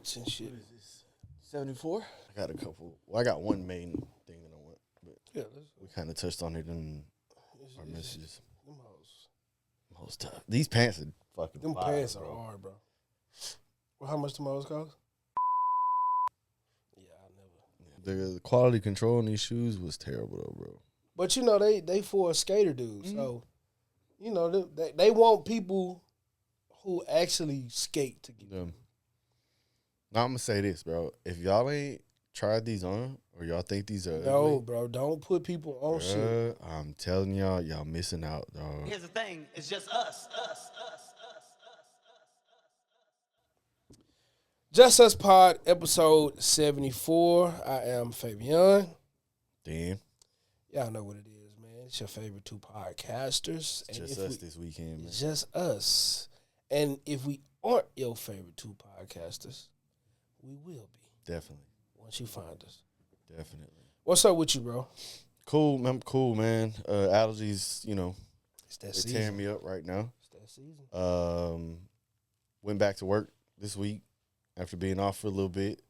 points and shit. What is this? 74? I got a couple. Well, I got one main thing that I want, but Yeah, we kind of touched on it in our messages. Them Most tough. These pants are fucking Them fire, pants bro. are hard, bro. Well, how much them hoes cost? Yeah, I never. The quality control in these shoes was terrible, though, bro. But you know they for a skater dude, so you know they want people who actually skate to get them. Now I'm gonna say this, bro. If y'all ain't tried these on, or y'all think these are No, ugly, bro, don't put people on shit. I'm telling y'all missing out, dog. Here's the thing, it's just us. Just Us Pod, episode 74. I am Fabian. Damn. Y'all know what it is, man. It's your favorite two podcasters. And Just if us this weekend, man. Just us. And if we aren't your favorite two podcasters, we will be. Definitely. Once you find us. Definitely. What's up with you, bro? Cool, man. Allergies, It's that they're tearing season. me up right now. It's that season. Went back to work this week after being off for a little bit.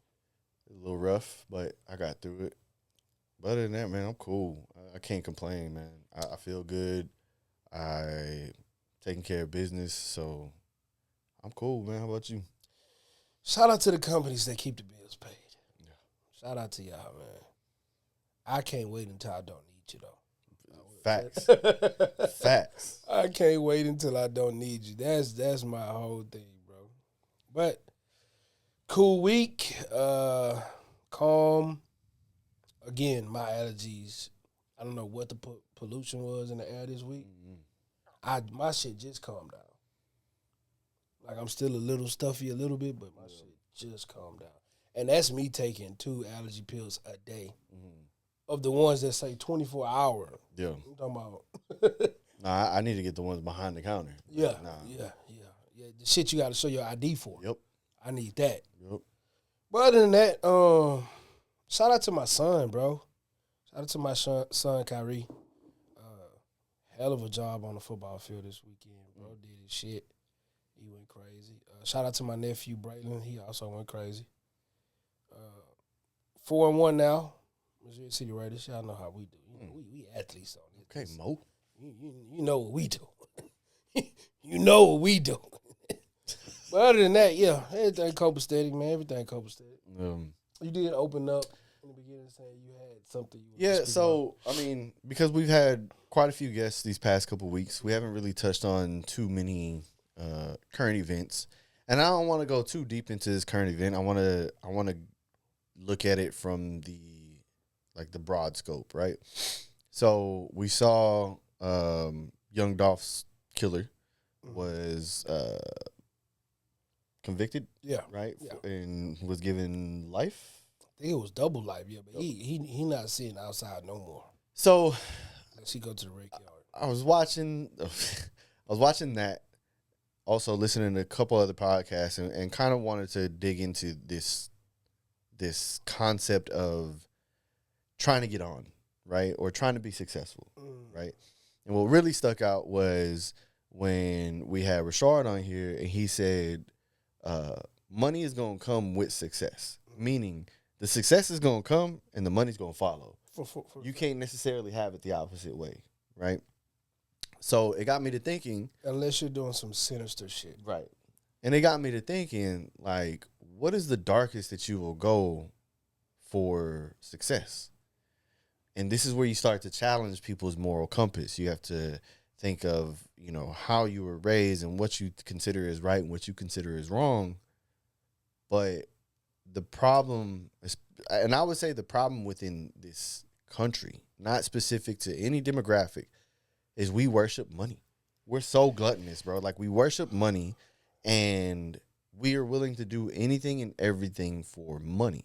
A little rough, but I got through it. But other than that, man, I'm cool. I can't complain, man. I feel good. I taking care of business, so I'm cool, man. How about you? Shout out to the companies that keep the bills paid. Yeah. Shout out to y'all, man. I can't wait until I don't need you, though. Facts. Facts. I can't wait until I don't need you. That's my whole thing, bro. But cool week. Calm. Again, my allergies. I don't know what the pollution was in the air this week. Mm-hmm. My shit just calmed down. Like I'm still a little stuffy a little bit, but my shit just calmed down. And that's me taking 2 allergy pills a day. Mm-hmm. Of the ones that say 24 hour. Yeah. I'm talking about. Nah, I need to get the ones behind the counter. Yeah, Nah. yeah. The shit you got to show your ID for. Yep. I need that. Yep. But other than that, shout out to my son, bro. Shout out to my son, Kyrie. Hell of a job on the football field this weekend, bro. Did his shit. He went crazy. Shout out to my nephew, Braylon. He also went crazy. 4-1 now. Missouri City Raiders. Y'all know how we do. You know, we athletes on this. Okay, Mo. You know what we do. You know what we do. But other than that, yeah, everything copacetic, man. Everything copacetic. You did open up in the beginning saying you had something. So, I mean, because we've had quite a few guests these past couple weeks, we haven't really touched on too many current events. And I don't want to go too deep into this current event. I want to look at it from the broad scope, right? So we saw Young Dolph's killer was convicted, right? Yeah. And was given life. I think it was double life, yeah, but he not sitting outside no more. So Unless he go to the rec yard. I was watching that, also listening to a couple other podcasts, and kind of wanted to dig into this concept of trying to get on, right? Or trying to be successful, right? And what really stuck out was when we had Rashard on here, and he said, money is going to come with success, meaning the success is going to come and the money's going to follow. You can't necessarily have it the opposite way, right? So it got me to thinking. Unless you're doing some sinister shit. Right. And it got me to thinking, like, what is the darkest that you will go for success? And this is where you start to challenge people's moral compass. You have to think of, how you were raised and what you consider is right and what you consider is wrong. But the problem is, and I would say the problem within this country, not specific to any demographic, is we worship money. We're so gluttonous, bro. Like, we worship money, and we are willing to do anything and everything for money.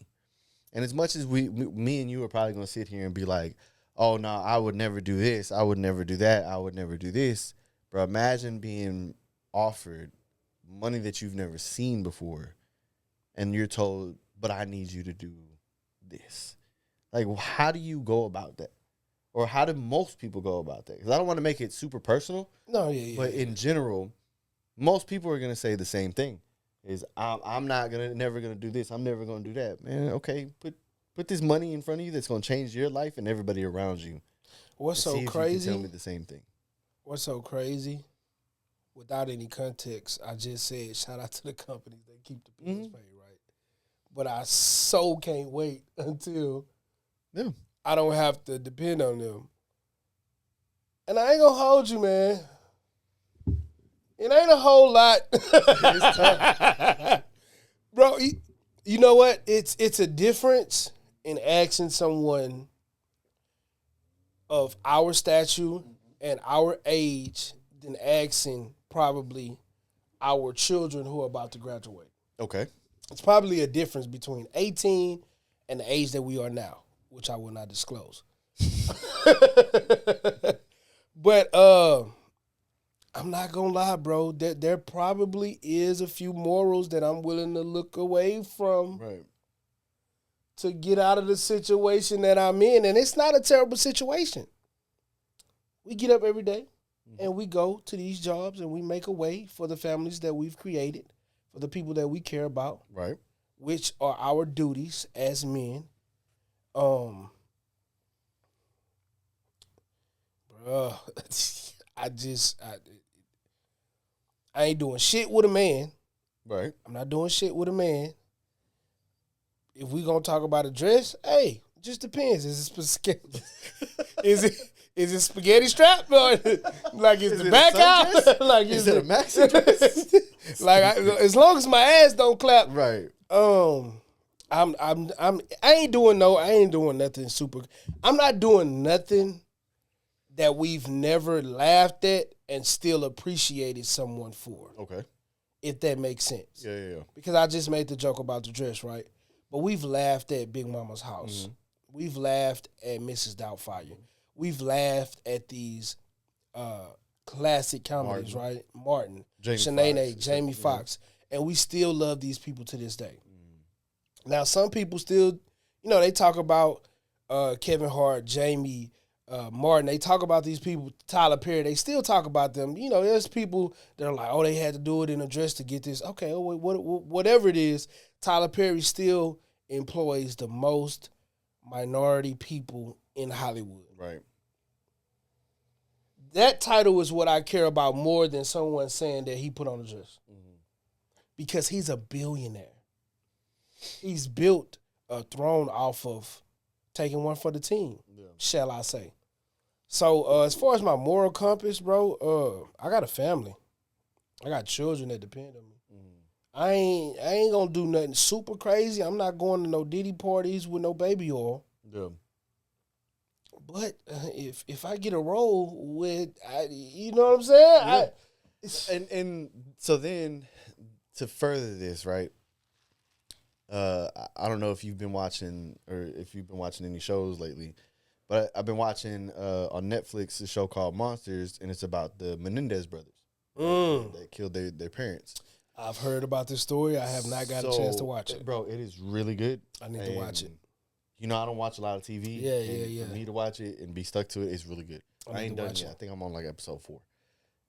And as much as me and you are probably going to sit here and be like, oh, no, I would never do this. I would never do that. I would never do this. Bro, imagine being offered money that you've never seen before, and you're told, but I need you to do this. Like, how do you go about that? Or how do most people go about that? Because I don't want to make it super personal. No, yeah. But in general, most people are going to say the same thing. is I'm never gonna do this. I'm never gonna do that. Man, okay, put this money in front of you that's gonna change your life and everybody around you. What's so see if crazy? You can tell me the same thing. What's so crazy? Without any context, I just said shout out to the companies that keep the bills paid, right? But I so can't wait until I don't have to depend on them. And I ain't gonna hold you, man. It ain't a whole lot. Bro, you know what? It's a difference in asking someone of our stature and our age than asking probably our children who are about to graduate. Okay. It's probably a difference between 18 and the age that we are now, which I will not disclose. But I'm not gonna lie, bro. There probably is a few morals that I'm willing to look away from to get out of the situation that I'm in. And it's not a terrible situation. We get up every day and we go to these jobs and we make a way for the families that we've created, for the people that we care about, which are our duties as men. Bro, I ain't doing shit with a man. Right. I'm not doing shit with a man. If we gonna talk about a dress, hey, just depends. Is it spaghetti strap or like is the back out? Like is it a maxi dress? Like as long as my ass don't clap, right? I ain't doing nothing super. I'm not doing nothing that we've never laughed at and still appreciated someone for. Okay. If that makes sense. Yeah. Because I just made the joke about the dress, right? But we've laughed at Big Mama's house. Mm-hmm. We've laughed at Mrs. Doubtfire. We've laughed at these classic comedies, right? Martin, Shanae, Jamie Foxx. And we still love these people to this day. Mm. Now, some people still, they talk about Kevin Hart, Jamie, Martin. They talk about these people, Tyler Perry. They still talk about them. There's people that are like, oh, they had to do it in a dress to get this. Okay, whatever it is, Tyler Perry still employs the most minority people in Hollywood. Right. That title is what I care about more than someone saying that he put on a dress. Mm-hmm. Because he's a billionaire. He's built a throne off of taking one for the team, shall I say. So as far as my moral compass, bro, I got a family. I got children that depend on me. I ain't gonna do nothing super crazy. I'm not going to no Diddy parties with no baby oil. Yeah. But if I get a role with, you know what I'm saying? Yeah. And so then to further this, right? I don't know if you've been watching any shows lately, but I've been watching on Netflix a show called Monsters, and it's about the Menendez brothers that killed their parents. I've heard about this story. I have not got a chance to watch it. Bro, it is really good. I need to watch it. I don't watch a lot of TV. Yeah. For me to watch it and be stuck to it, it's really good. I ain't done yet. I think I'm on like episode 4.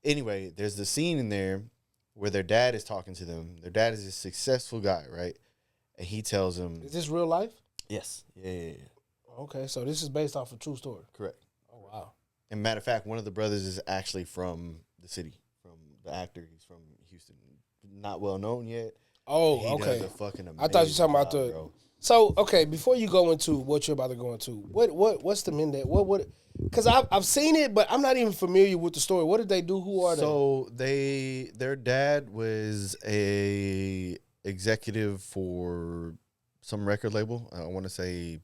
Anyway, there's the scene in there where their dad is talking to them. Their dad is a successful guy, right? And he tells them... Is this real life? Yes. Yeah. Okay, so this is based off a true story. Correct. Oh, wow. And matter of fact, one of the brothers is actually from the city, from the actor. He's from Houston. Not well known yet. Oh, he okay. Does a fucking amazing I thought you were talking about the... Bro. So, okay, before you go into what you're about to go into, what's the Mendez? What? Because I've seen it, but I'm not even familiar with the story. What did they do? Who are they? So their dad was a executive for some record label. I want to say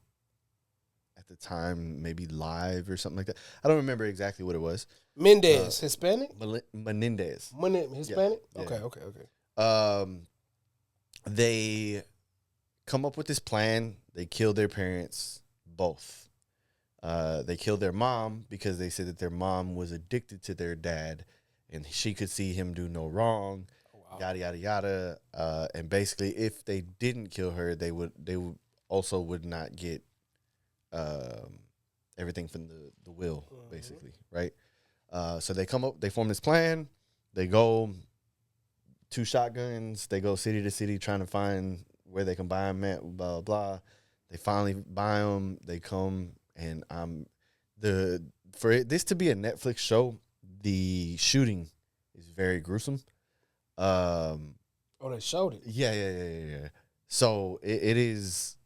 at the time maybe Live or something like that. I don't remember exactly what it was. Mendez, Hispanic? Menendez. Hispanic? Yeah. Okay. They come up with this plan. They killed their parents, both. They killed their mom because they said that their mom was addicted to their dad and she could see him do no wrong. Yada yada yada, and basically, if they didn't kill her, they would not get everything from the will, basically, right? So they form this plan. They go 2 shotguns. They go city to city trying to find where they can buy them at, blah, blah, blah. They finally buy them. They come, and this to be a Netflix show, the shooting is very gruesome. Oh, they showed it. Yeah. So it's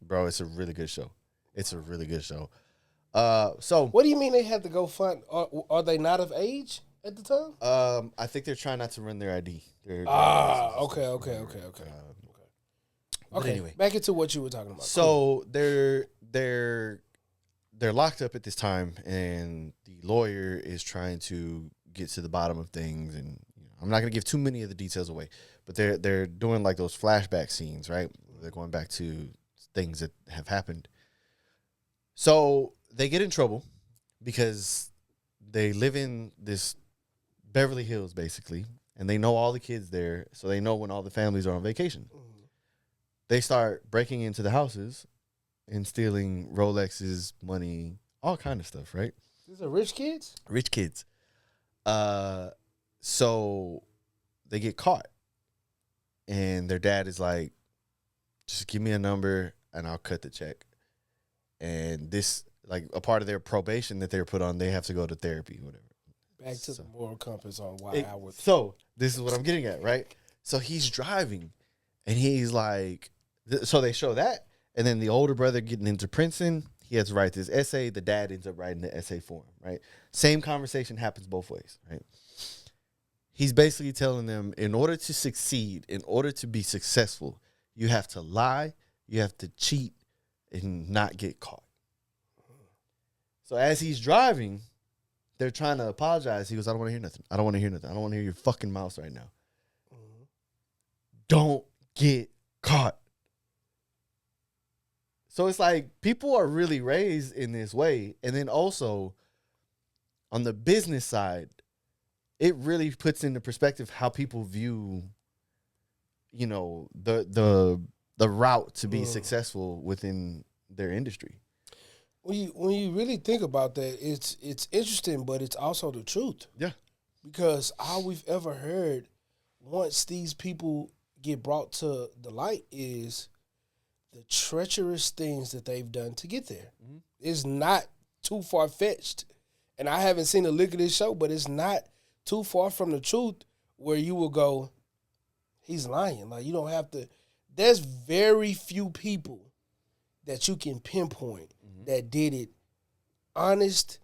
bro, it's a really good show. It's a really good show. So what do you mean they had to go find? Are they not of age at the time? I think they're trying not to run their ID. Okay. Okay, anyway, back into what you were talking about. So they're locked up at this time, and the lawyer is trying to get to the bottom of things. And I'm not going to give too many of the details away, but they're doing like those flashback scenes, right? They're going back to things that have happened. So they get in trouble because they live in this Beverly Hills, basically, and they know all the kids there, so they know when all the families are on vacation. They start breaking into the houses and stealing Rolexes, money, all kind of stuff, right? These are rich kids? Rich kids. So they get caught. And their dad is like, just give me a number and I'll cut the check. And this, like, a part of their probation that they're put on, they have to go to therapy, whatever. Back to the moral compass on why I would. So this is what I'm getting at, right? So he's driving and he's like, so they show that, and then the older brother getting into Princeton, he has to write this essay. The dad ends up writing the essay for him, right? Same conversation happens both ways, right? He's basically telling them, in order to succeed, in order to be successful, you have to lie, you have to cheat, and not get caught. So as he's driving, they're trying to apologize. He goes, I don't want to hear nothing. I don't want to hear nothing. I don't want to hear your fucking mouth right now. Don't get caught. So it's like people are really raised in this way. And then also on the business side, it really puts into perspective how people view, the route to be successful within their industry. When you really think about that, it's interesting, but it's also the truth. Yeah. Because all we've ever heard once these people get brought to the light is the treacherous things that they've done to get there. Mm-hmm. It's not too far-fetched. And I haven't seen a lick of this show, but it's not too far from the truth where you will go, he's lying. Like, you don't have to. There's very few people that you can pinpoint that did it honest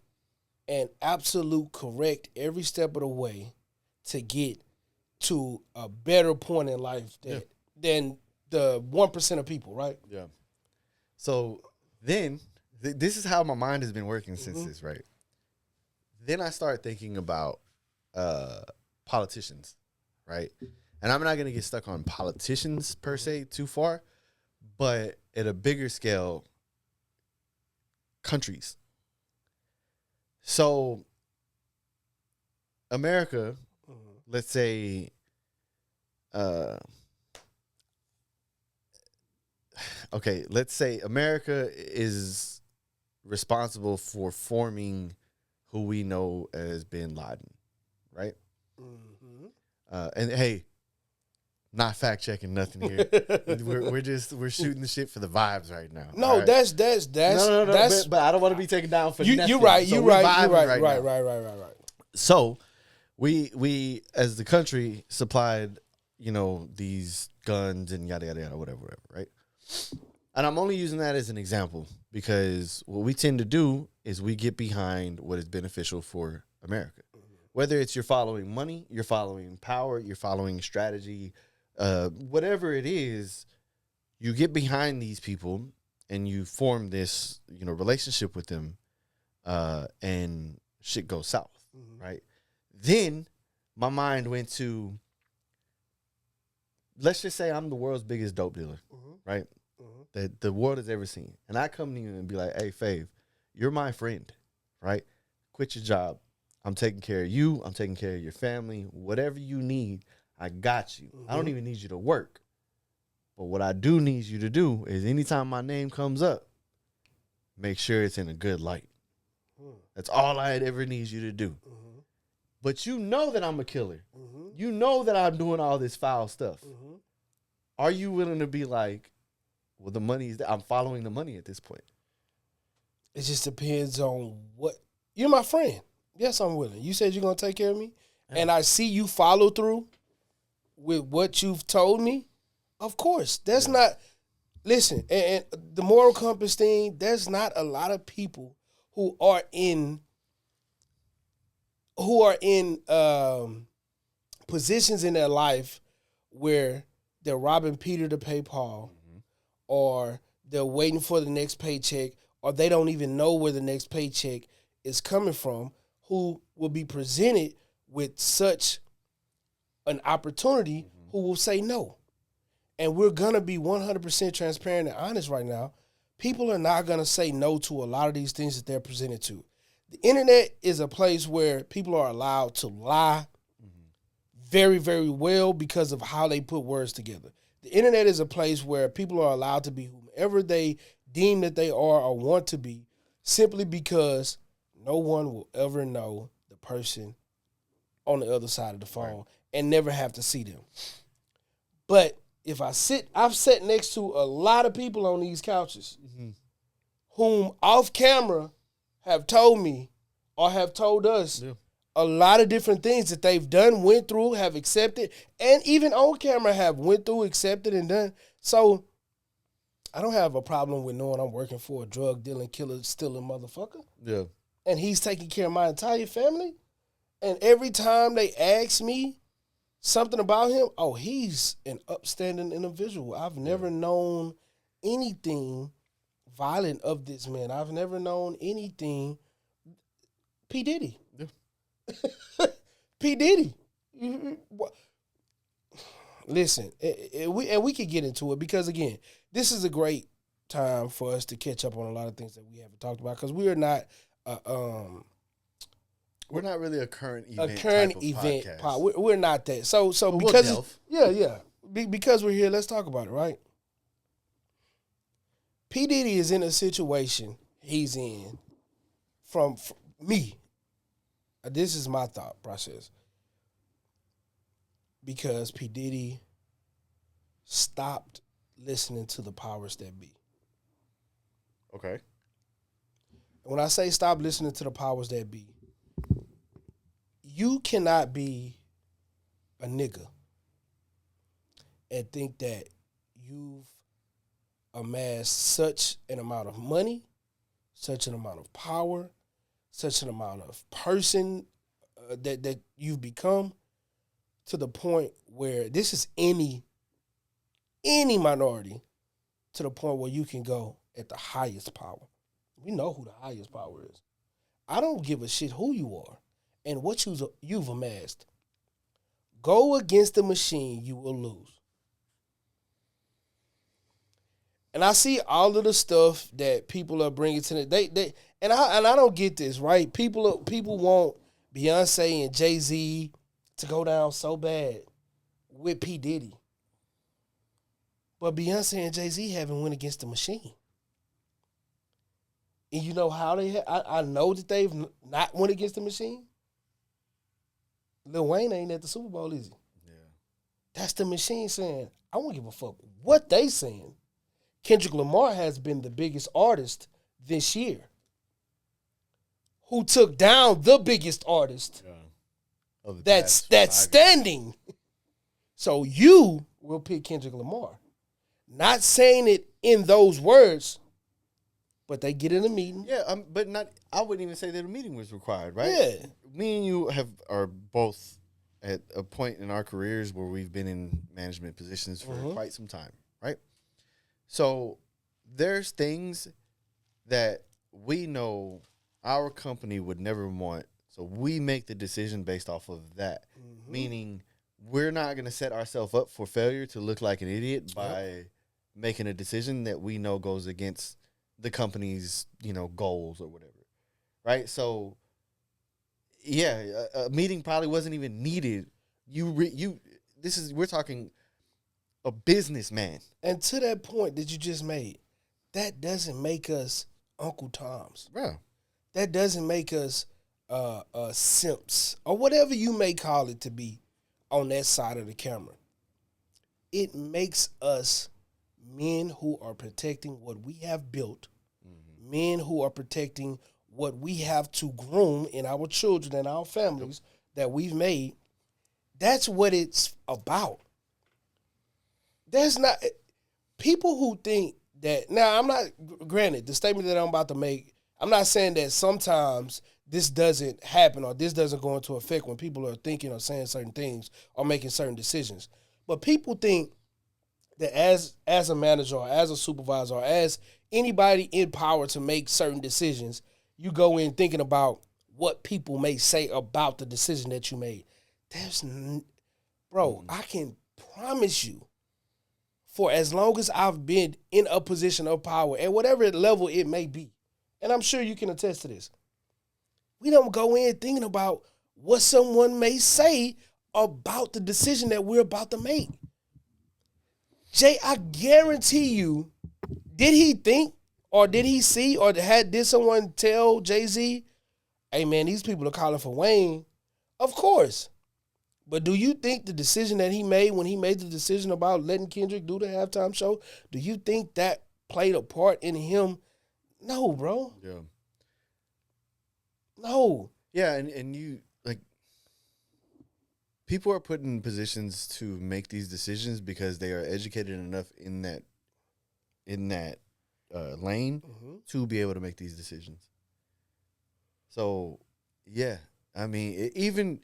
and absolute correct every step of the way to get to a better point in life than the 1% of people, right? Yeah. So then, this is how my mind has been working since this, right? Then I start thinking about politicians, right? And I'm not going to get stuck on politicians per se too far, but at a bigger scale, countries. So America, let's say, let's say America is responsible for forming who we know as Bin Laden, right? And hey, not fact checking nothing here. we're shooting the shit for the vibes right now. No, right? that's but I don't want to be taken down for nothing. You're right. So Right. So we as the country supplied, these guns and yada yada yada whatever, right? And I'm only using that as an example because what we tend to do is we get behind what is beneficial for America. Whether it's you're following money, you're following power, you're following strategy, whatever it is, you get behind these people and you form this, relationship with them, and shit goes south, right? Then my mind went to, let's just say I'm the world's biggest dope dealer, right? That the world has ever seen. And I come to you and be like, hey, Fave, you're my friend, right? Quit your job. I'm taking care of you. I'm taking care of your family. Whatever you need, I got you. I don't even need you to work. But what I do need you to do is anytime my name comes up, make sure it's in a good light. That's all I ever need you to do. but you know that I'm a killer. Mm-hmm. You know that I'm doing all this foul stuff. Mm-hmm. Are you willing to be like, well, the money is I'm following the money at this point? It just depends on what. You're my friend. Yes, I'm willing. You said you're going to take care of me, and I see you follow through with what you've told me. Of course. That's not. Listen, and the moral compass thing, there's not a lot of people who are in positions in their life where they're robbing Peter to pay Paul, or they're waiting for the next paycheck, or they don't even know where the next paycheck is coming from, who will be presented with such an opportunity, who will say no. And we're going to be 100% transparent and honest right now. People are not going to say no to a lot of these things that they're presented to. The internet is a place where people are allowed to lie very, very well because of how they put words together. The internet is a place where people are allowed to be whomever they deem that they are or want to be, simply because no one will ever know the person on the other side of the phone and never have to see them. But if I've sat next to a lot of people on these couches whom off camera have told me or have told us a lot of different things that they've done, went through, have accepted, and even on camera have went through, accepted, and done. So I don't have a problem with knowing I'm working for a drug dealing, killer, stealing motherfucker. Yeah. And he's taking care of my entire family. And every time they ask me something about him, oh, he's an upstanding individual. I've never known anything violent of this man. I've never known anything. P. Diddy. Yeah. P. Diddy. Listen, we could get into it because, again, this is a great time for us to catch up on a lot of things that we haven't talked about, because we are not we're not really a current event podcast. We're not that. So but because because we're here, let's talk about it, right? P. Diddy is in a situation he's in from me. This is my thought process. Because P. Diddy stopped listening to the powers that be. Okay. When I say stop listening to the powers that be, you cannot be a nigga and think that you've amassed such an amount of money, such an amount of power, such an amount of person that you've become, to the point where this is any minority, to the point where you can go at the highest power. We know who the highest power is. I don't give a shit who you are and what you've amassed. Go against the machine, you will lose. And I see all of the stuff that people are bringing to the and I don't get this, right? People want Beyonce and Jay-Z to go down so bad with P. Diddy. But Beyonce and Jay-Z haven't went against the machine. And you know how I know that they've not went against the machine? Lil Wayne ain't at the Super Bowl, is he? Yeah. That's the machine saying, I don't give a fuck what they saying. Kendrick Lamar has been the biggest artist this year, who took down the biggest artist that's standing. So you will pick Kendrick Lamar. Not saying it in those words, but they get in a meeting. Yeah, but not. I wouldn't even say that a meeting was required, right? Yeah. Me and you are both at a point in our careers where we've been in management positions for quite some time, right? So there's things that we know our company would never want. So we make the decision based off of that. Meaning we're not going to set ourselves up for failure to look like an idiot by making a decision that we know goes against the company's, goals or whatever. Right? So a meeting probably wasn't even needed. We're talking a businessman. And to that point that you just made, that doesn't make us Uncle Toms. Yeah. That doesn't make us simps or whatever you may call it to be on that side of the camera. It makes us men who are protecting what we have built, men who are protecting what we have to groom in our children and our families that we've made. That's what it's about. There's not people who think that now. I'm not, granted, the statement that I'm about to make, I'm not saying that sometimes this doesn't happen or this doesn't go into effect when people are thinking or saying certain things or making certain decisions. But people think that as a manager or as a supervisor or as anybody in power to make certain decisions, you go in thinking about what people may say about the decision that you made. Bro, I can promise you, for as long as I've been in a position of power at whatever level it may be, and I'm sure you can attest to this, we don't go in thinking about what someone may say about the decision that we're about to make. Jay, I guarantee you, did he think or did he see or did someone tell Jay-Z, hey man, these people are calling for Wayne? Of course. But do you think the decision that he made when he made the decision about letting Kendrick do the halftime show, do you think that played a part in him? No, bro. Yeah. No. Yeah, and you, like, people are put in positions to make these decisions because they are educated enough in that lane to be able to make these decisions. So, yeah, I mean, even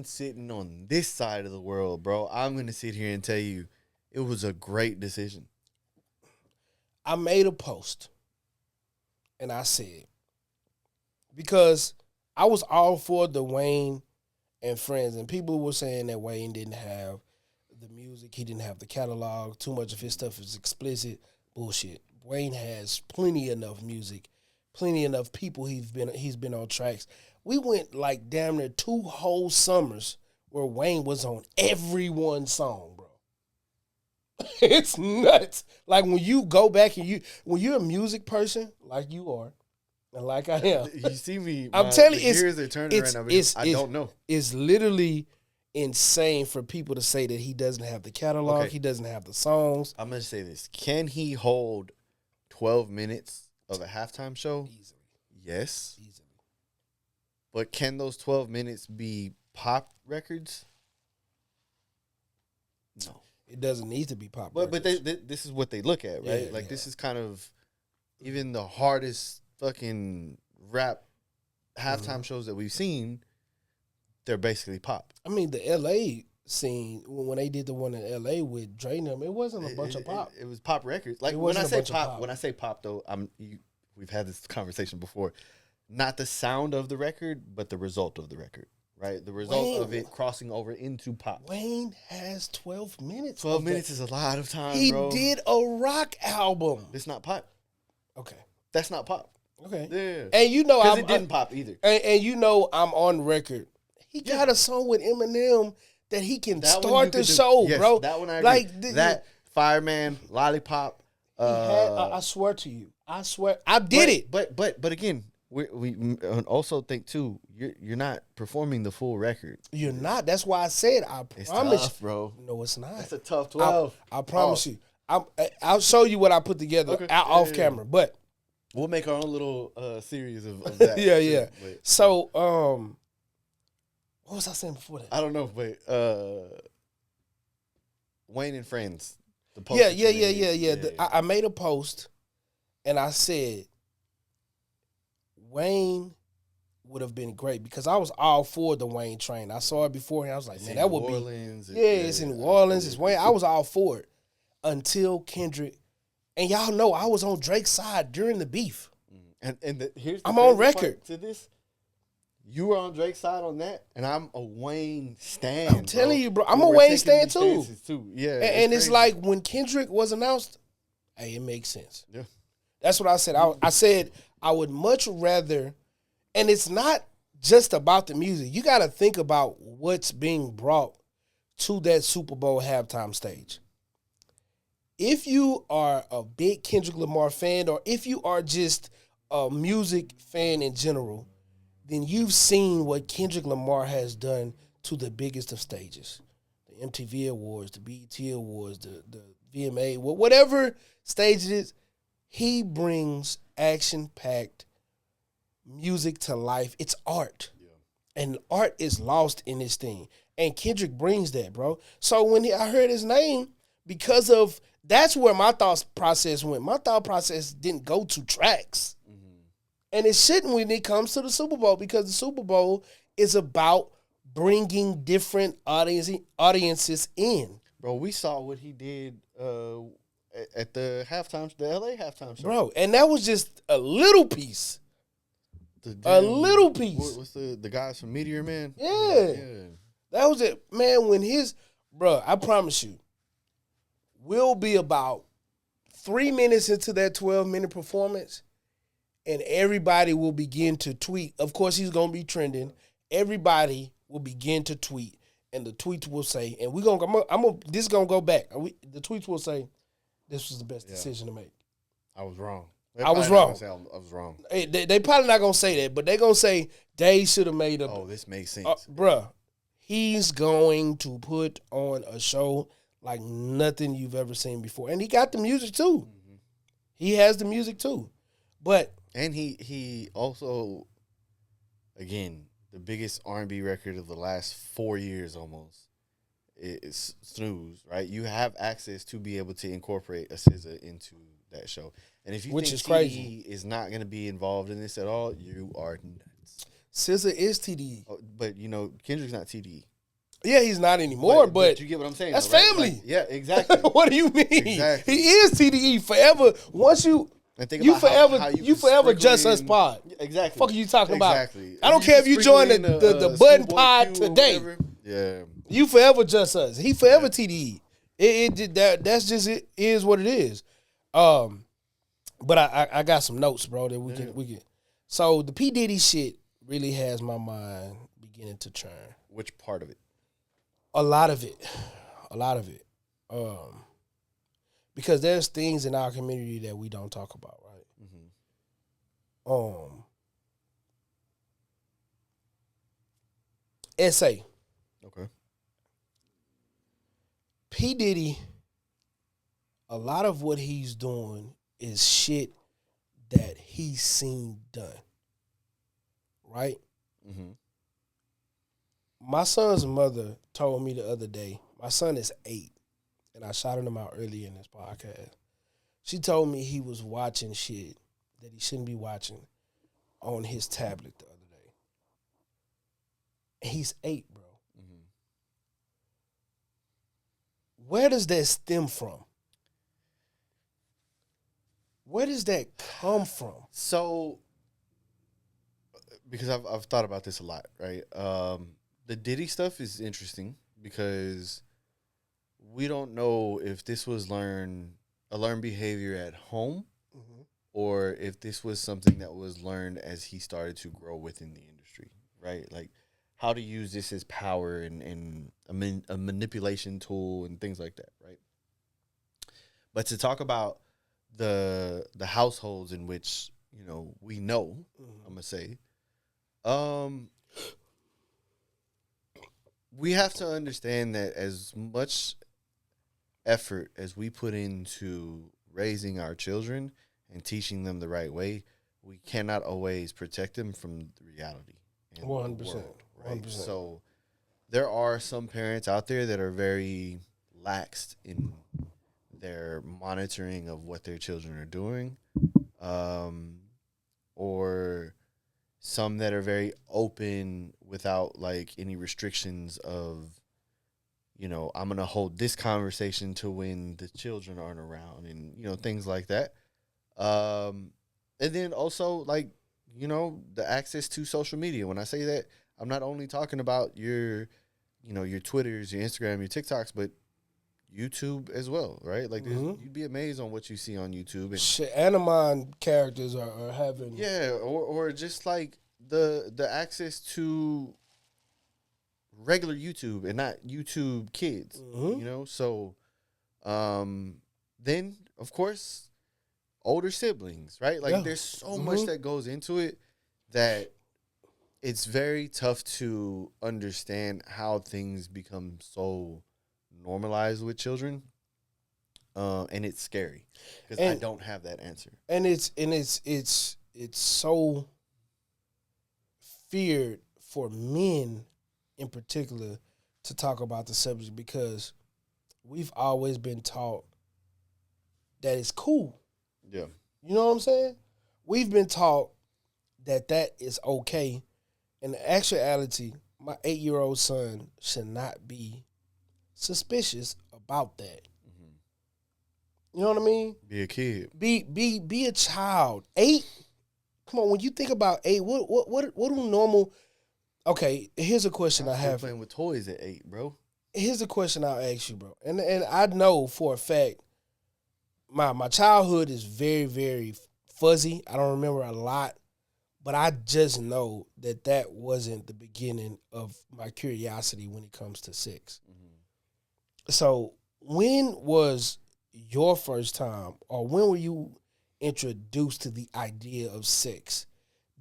sitting on this side of the world, bro, I'm going to sit here and tell you it was a great decision. I made a post, and I said, because I was all for the Wayne and Friends, and people were saying that Wayne didn't have the music, he didn't have the catalog, too much of his stuff is explicit. Bullshit. Wayne has plenty enough music, plenty enough people he's been on tracks. We went like damn near 2 whole summers where Wayne was on everyone's song, bro. It's nuts. Like when you go back and when you're a music person like you are, and like I am. You see me, I'm telling you, gears are turning right now because I don't know. It's literally insane for people to say that he doesn't have the catalog, he doesn't have the songs. I'm going to say this. Can he hold 12 minutes of a halftime show? Easily. Yes. Easily. But can those 12 minutes be pop records? No. It doesn't need to be pop But records. this is what they look at, right? Yeah, This is kind of even the hardest fucking rap halftime shows that we've seen, they're basically pop. I mean, the L.A. scene, when they did the one in L.A. with Dre and them, it wasn't a bunch of pop. It was pop records. Like when I say pop, though, we've had this conversation before. Not the sound of the record, but the result of the record, right? The result of it crossing over into pop. Wayne has 12 minutes. 12 minutes is a lot of time, bro. He did a rock album. It's not pop. Okay. That's not pop. Okay. Yeah. And you know, because it didn't pop either. And you know, I'm on record. He got a song with Eminem that he can start the show, bro. That one I agree. Like that Fireman, Lollipop. I swear to you, I did it. But again, we also think too. You're not performing the full record. You're not. That's why I said It's promise, tough, bro. No, it's not. That's a tough 12. I promise you. I'll show you what I put together off camera, but we'll make our own little series of that. yeah. Wait. So, what was I saying before that? I don't know. Wait, Wayne and Friends. The post yeah. I made a post, and I said Wayne would have been great because I was all for the Wayne train. I saw it before, and I was like, man, that would be. It's in New Orleans. It's Wayne. I was all for it until Kendrick. And y'all know I was on Drake's side during the beef. Here's I'm on record to this. You were on Drake's side on that, and I'm a Wayne stan. I'm telling you, bro. I'm a Wayne stan too. Yeah, and it's like when Kendrick was announced, hey, it makes sense. Yeah, that's what I said. I said I would much rather, and it's not just about the music. You got to think about what's being brought to that Super Bowl halftime stage. If you are a big Kendrick Lamar fan, or if you are just a music fan in general, then you've seen what Kendrick Lamar has done to the biggest of stages. The MTV Awards, the BET Awards, the VMA, whatever stage it is, he brings action-packed music to life. It's art. Yeah. And art is lost in this thing. And Kendrick brings that, bro. So when I heard his name, because of that's where my thought process went. My thought process didn't go to tracks. Mm-hmm. And it shouldn't when it comes to the Super Bowl, because the Super Bowl is about bringing different audiences in. Bro, we saw what he did at the LA halftime show. Bro, and that was just a little piece. A little piece. What's the guys from Meteor Man? Yeah. That was it. Man, bro, I promise you, we'll be about 3 minutes into that 12-minute performance, and everybody will begin to tweet. Of course, he's going to be trending. Everybody will begin to tweet, and the tweets will say, and this is going to go back. The tweets will say, this was the best decision to make. I was wrong. I was wrong. I was wrong. Hey, they probably not going to say that, but they're going to say, they should have made a... Oh, this makes sense. Bruh, he's going to put on a show like nothing you've ever seen before. And he got the music, too. Mm-hmm. He has the music, too. And he also, again, the biggest R&B record of the last 4 years almost is Snooze, right? You have access to be able to incorporate a SZA into that show. And if you think TDE is not going to be involved in this at all, you are nuts. SZA is TDE. Oh, but, Kendrick's not TDE. Yeah, he's not anymore, but you get what I'm saying. That's though, right? family. Like, yeah, exactly. What do you mean? Exactly. He is TDE forever. Once you... You forever Jus Us pod. Exactly. Fuck are you talking about? Exactly. I don't care if you join the button pod today. Yeah. You forever Jus Us. He forever TDE. That's just it is what it is. But I got some notes, bro, that we can. So the P Diddy shit really has my mind beginning to churn. Which part of it? A lot of it. Because there's things in our community that we don't talk about, right? Mm-hmm. Essay. Okay. P. Diddy, a lot of what he's doing is shit that he's seen done, right? Mm-hmm. My son's mother told me the other day, my son is 8. And I shouted him out earlier in this podcast. She told me he was watching shit that he shouldn't be watching on his tablet the other day. And he's 8, bro. Mm-hmm. Where does that stem from? Where does that come from? So, because I've thought about this a lot, right? The Diddy stuff is interesting because we don't know if this was learned behavior at home, mm-hmm. or if this was something that was learned as he started to grow within the industry, right? Like how to use this as power and a manipulation tool and things like that, right? But to talk about the households in which, we know, mm-hmm. I'm going to say, we have to understand that as much effort as we put into raising our children and teaching them the right way, we cannot always protect them from the reality. 100%. The world, right? 100%. So there are some parents out there that are very laxed in their monitoring of what their children are doing, or some that are very open without like any restrictions of, I'm going to hold this conversation to when the children aren't around and, things like that. And then also like, the access to social media. When I say that, I'm not only talking about your Twitters, your Instagram, your TikToks, but YouTube as well, right? Like mm-hmm. you'd be amazed on what you see on YouTube. And shit, Animon characters are having... Yeah, or just like the access to regular YouTube and not YouTube Kids, mm-hmm. So then, of course, older siblings, right? Like there's so mm-hmm. much that goes into it that it's very tough to understand how things become so normalized with children. And it's scary because I don't have that answer. And it's so feared for men in particular to talk about the subject because we've always been taught that it's cool. Yeah. You know what I'm saying? We've been taught that is okay. In actuality, my 8-year-old son should not be suspicious about that. You know what I mean? Be a kid. Be a child. 8. Come on, when you think about 8, what do normal? Okay, here's a question I have. Playing with toys at 8, bro. Here's a question I'll ask you, bro. And I know for a fact, my childhood is very, very fuzzy. I don't remember a lot, but I just know that wasn't the beginning of my curiosity when it comes to sex. Mm-hmm. So when was your first time, or when were you introduced to the idea of sex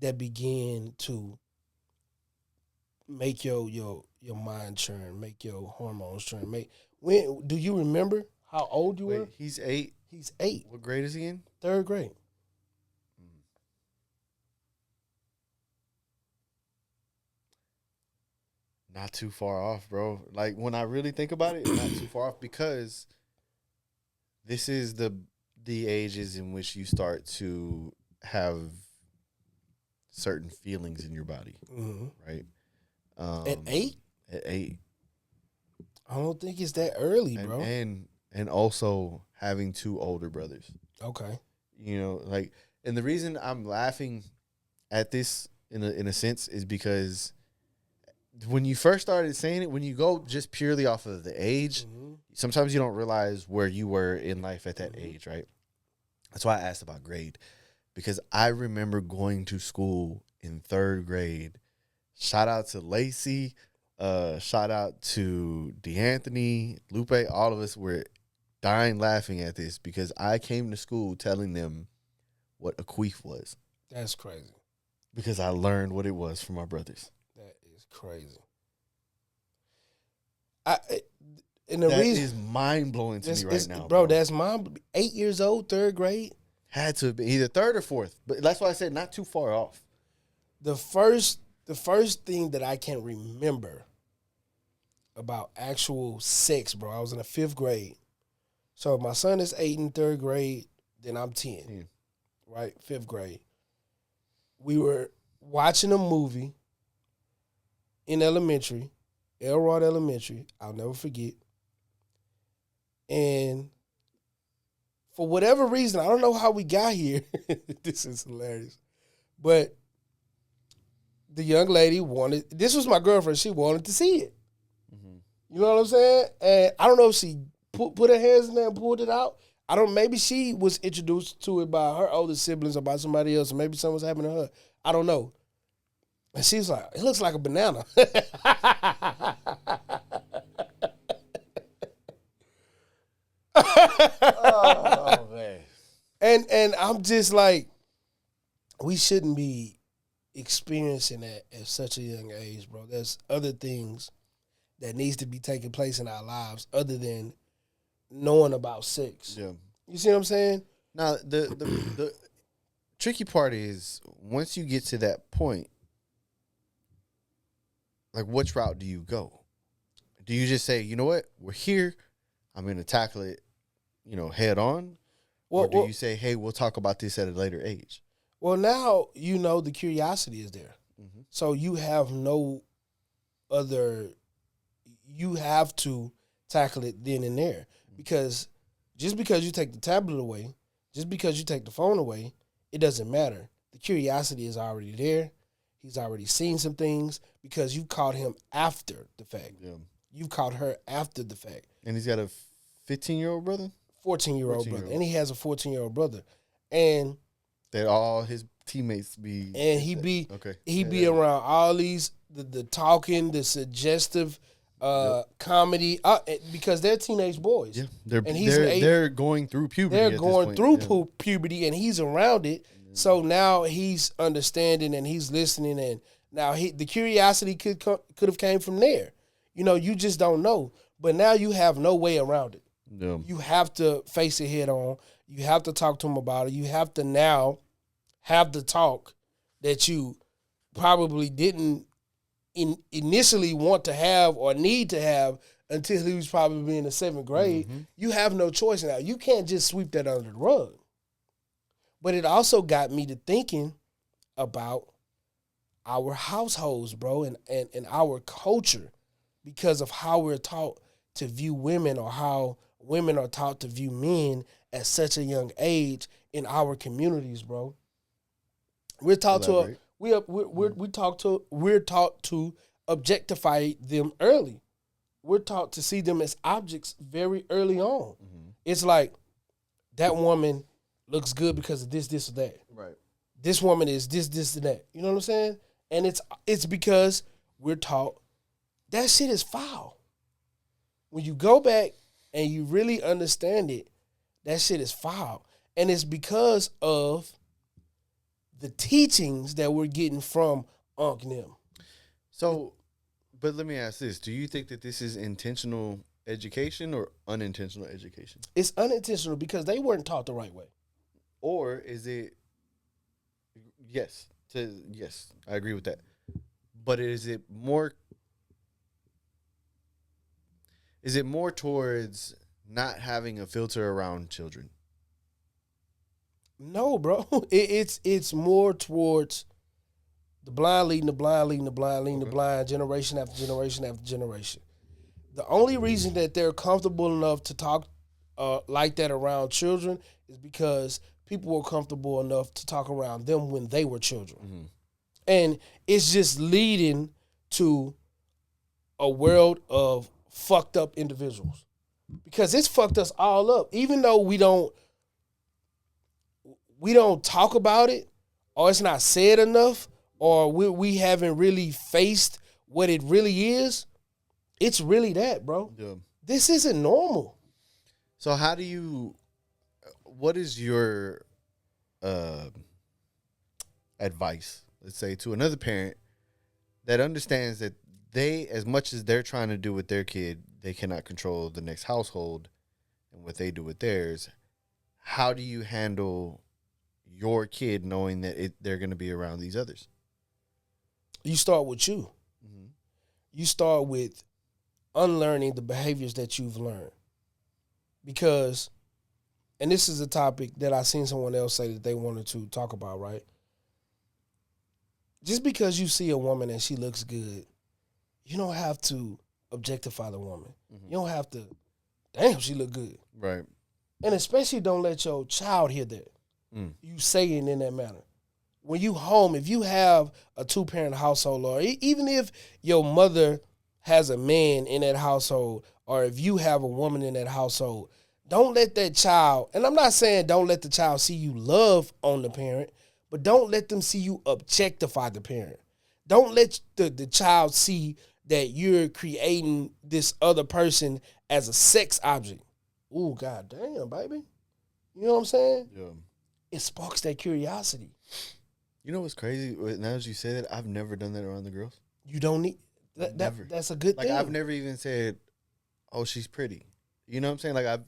that began to make your mind churn, make your hormones churn? When do you remember how old you were? He's 8. He's 8. What grade is he in? 3rd grade. Not too far off, bro. Like, when I really think about it, not too far off, because this is the ages in which you start to have certain feelings in your body, right? At 8? At 8. I don't think it's that early, bro. And also having 2 older brothers. Okay. You know, like, and the reason I'm laughing at this in a sense is because when you first started saying it, when you go just purely off of the age, sometimes you don't realize where you were in life at that age, right? That's why I asked about grade, because I remember going to school in 3rd grade. Shout out to Lacey, shout out to DeAnthony, Lupe. All of us were dying laughing at this because I came to school telling them what a queef was. That's crazy. Because I learned what it was from my brothers. That is crazy. That is mind blowing to me right now, bro. That's 8 years old, 3rd grade. Had to be either 3rd or 4th, but that's why I said not too far off. The first thing that I can remember about actual sex, bro, I was in the 5th grade. So my son is 8 in 3rd grade, then I'm 10, right? 5th grade. We were watching a movie in elementary, Elrod Elementary. I'll never forget. And for whatever reason, I don't know how we got here. This is hilarious. But the young lady this was my girlfriend, she wanted to see it. Mm-hmm. You know what I'm saying? And I don't know if she put her hands in there and pulled it out. Maybe she was introduced to it by her older siblings or by somebody else, or maybe something was happening to her. I don't know. And she's like, it looks like a banana. Oh, man. And I'm just like, we shouldn't be experiencing that at such a young age, bro. There's other things that needs to be taking place in our lives other than knowing about sex. Yeah. You see what I'm saying? Now, the tricky part is once you get to that point, like, which route do you go? Do you just say, you know what, we're here, I'm going to tackle it, head on? Or do you say, hey, we'll talk about this at a later age? Well, now the curiosity is there. Mm-hmm. So you have you have to tackle it then and there. Because just because you take the tablet away, just because you take the phone away, it doesn't matter. The curiosity is already there. He's already seen some things because you caught him after the fact. Yeah. You caught her after the fact. And he's got a 15-year-old brother? 14-year-old brother. And he has a 14-year-old brother. And that all his teammates be... And he be around all these, the talking, the suggestive comedy, because they're teenage boys. Yeah, they're going through puberty. They're going through puberty, and he's around it. Yeah. So now he's understanding and he's listening, and Now the curiosity could have came from there. You just don't know. But now you have no way around it. Yeah. You have to face it head on. You have to talk to him about it. You have to now have the talk that you probably didn't initially want to have or need to have until he was probably in the 7th grade. Mm-hmm. You have no choice now. You can't just sweep that under the rug. But it also got me to thinking about our households, bro, and our culture, because of how we're taught to view women, or how women are taught to view men at such a young age in our communities, bro. We're taught we're taught to objectify them early. We're taught to see them as objects very early on. Mm-hmm. It's like, that woman looks good because of this, or that. Right. This woman is this, and that. You know what I'm saying? And it's because we're taught that shit is foul. When you go back and you really understand it, that shit is foul. And it's because of the teachings that we're getting from Unc and them. So, but let me ask this. Do you think that this is intentional education or unintentional education? It's unintentional because they weren't taught the right way. Or is it, yes, I agree with that. But is it more towards not having a filter around children? No, bro. It's more towards the blind leading the blind, leading the blind, leading the blind, generation after generation after generation. The only reason that they're comfortable enough to talk like that around children is because people were comfortable enough to talk around them when they were children. Mm-hmm. And it's just leading to a world of fucked up individuals. Because it's fucked us all up. Even though we don't talk about it, or it's not said enough, or we haven't really faced what it really is, it's really that, bro. Yeah. This isn't normal. So what is your advice, let's say, to another parent that understands that they, as much as they're trying to do with their kid, they cannot control the next household and what they do with theirs? How do you handle your kid knowing that they're going to be around these others? You start with you. Mm-hmm. You start with unlearning the behaviors that you've learned. Because, and this is a topic that I seen someone else say that they wanted to talk about, right? Just because you see a woman and she looks good, you don't have to objectify the woman. Mm-hmm. You don't have to, damn, she look good. Right. And especially don't let your child hear that. You saying in that manner. When you home, if you have a 2-parent household, or even if your mother has a man in that household, or if you have a woman in that household, don't let that child, and I'm not saying don't let the child see you love on the parent, but don't let them see you objectify the parent. Don't let the child see that you're creating this other person as a sex object. Ooh, goddamn, baby. You know what I'm saying? Yeah. It sparks that curiosity. You know what's crazy? Now as you say that, I've never done that around the girls. You don't need that's a good thing. I've never even said, "Oh, she's pretty." You know what I'm saying? Like,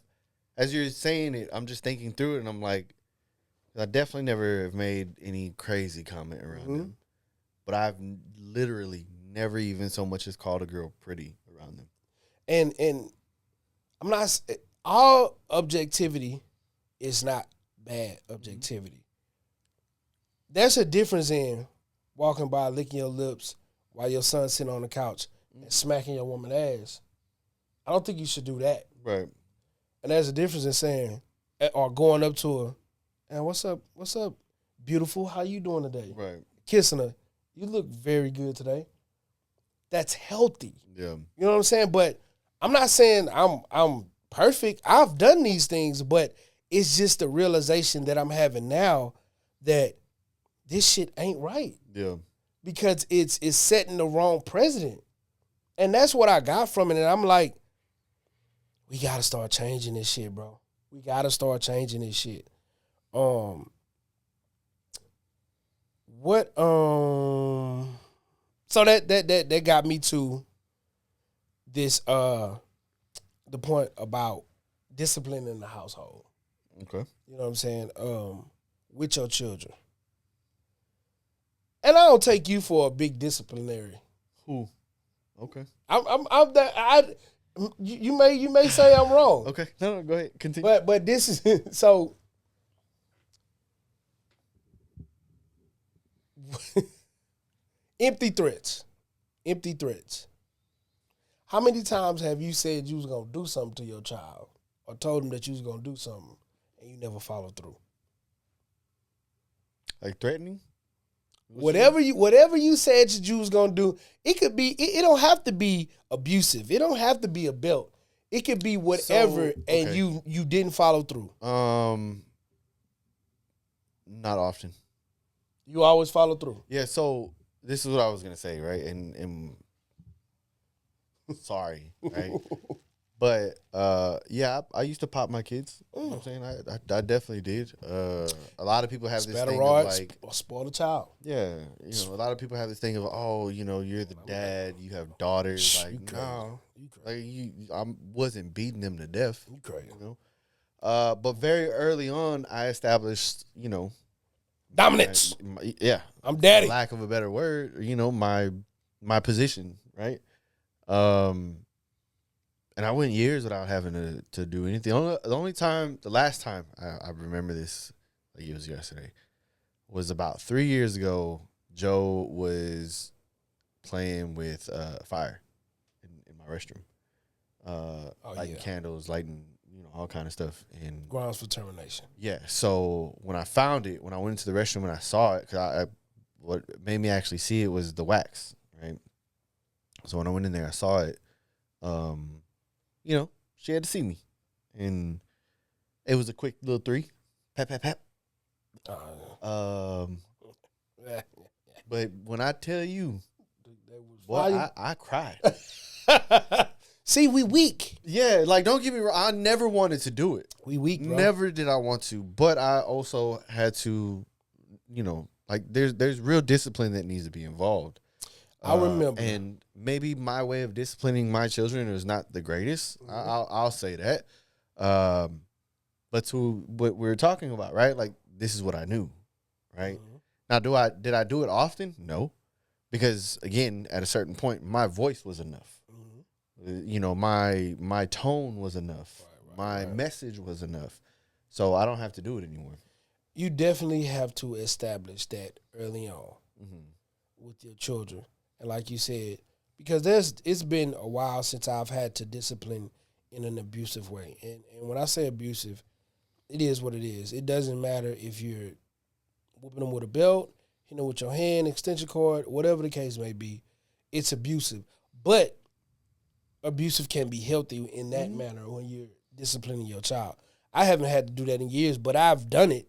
as you're saying it, I'm just thinking through it, and I'm like, I definitely never have made any crazy comment around them, but I've literally never even so much as called a girl pretty around them. And I'm not, all objectivity is not bad objectivity. There's a difference in walking by, licking your lips while your son's sitting on the couch and smacking your woman's ass. I don't think you should do that. Right. And there's a difference in saying, or going up to her, and what's up, beautiful? How you doing today? Right. Kissing her. You look very good today. That's healthy. Yeah. You know what I'm saying? But I'm not saying I'm perfect. I've done these things, but it's just the realization that I'm having now that this shit ain't right. Yeah. Because it's setting the wrong precedent. And that's what I got from it. And I'm like, we gotta start changing this shit, bro. We gotta start changing this shit. So that got me to this the point about discipline in the household. Okay. You know what I'm saying? With your children. And I don't take you for a big disciplinary. Who? Okay. I'm that you may say I'm wrong. Okay. No, go ahead. Continue. But this is so empty threats. Empty threats. How many times have you said you was gonna do something to your child or told him that you was gonna do something and you never followed through? Like threatening? Whatever you said that you was gonna do, it could be. It don't have to be abusive. It don't have to be a belt. It could be whatever, and you didn't follow through. Not often. You always follow through. Yeah. So this is what I was gonna say, right? And sorry, right? But yeah, I used to pop my kids. You know what I'm saying? I definitely did. A lot of people have this thing of like spoil the child. Yeah, you know, a lot of people have this thing of, oh, you know, you're the dad, you have daughters. Like, no, like I wasn't beating them to death. You crazy, you know. But very early on, I established, you know, dominance. Yeah, I'm daddy. For lack of a better word, you know, my position, right? And I went years without having to do anything. The last time I remember this, like it was yesterday, was about 3 years ago. Joe was playing with fire in my restroom, lighting candles, lighting, you know, all kind of stuff, and grounds for termination. Yeah. So when I found it, when I went into the restroom and I saw it, because what made me actually see it was the wax, right? So when I went in there, I saw it. You know, she had to see me, and it was a quick little 3, pat, pat, pat. But when I tell you, boy, I cried. See, we weak. Yeah, like don't get me wrong, I never wanted to do it. We weak, bro. Never did I want to, but I also had to, you know, like there's real discipline that needs to be involved. I remember. And maybe my way of disciplining my children is not the greatest. Mm-hmm. I'll say that. But to what we're talking about, right? Like, this is what I knew, right? Mm-hmm. Now, did I do it often? No. Because, again, at a certain point, my voice was enough. Mm-hmm. You know, my tone was enough. My message was enough. So I don't have to do it anymore. You definitely have to establish that early on with your children. And like you said, because it's been a while since I've had to discipline in an abusive way. And when I say abusive, it is what it is. It doesn't matter if you're whooping them with a belt, hitting them with your hand, extension cord, whatever the case may be. It's abusive. But abusive can be healthy in that manner when you're disciplining your child. I haven't had to do that in years, but I've done it.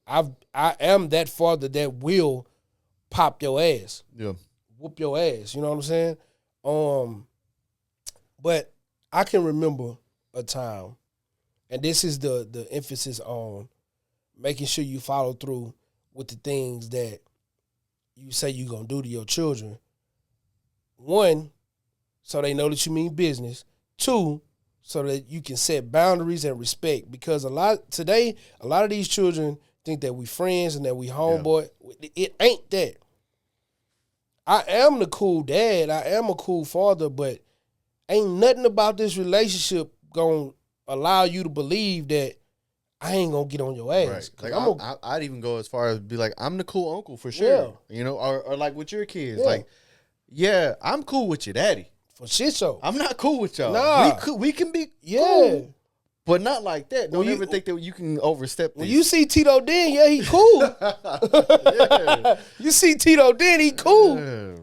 I am that father that will pop your ass. Yeah. Whoop your ass, you know what I'm saying? But I can remember a time, and this is the emphasis on making sure you follow through with the things that you say you're going to do to your children. 1, so they know that you mean business. 2, so that you can set boundaries and respect. Because a lot of these children think that we friends and that we homeboy. Yeah. It ain't that. I am the cool dad. I am a cool father, but ain't nothing about this relationship gonna allow you to believe that I ain't gonna get on your ass. Right. Like I'd even go as far as be like, I'm the cool uncle for sure. Yeah. You know, or like with your kids, like, yeah, I'm cool with your daddy for shit show. I'm not cool with y'all. Nah, we can be cool. But not like that. Don't ever think that you can overstep this. When you see Tito Den, yeah, he cool. Yeah. You see Tito Den, he cool. Yeah.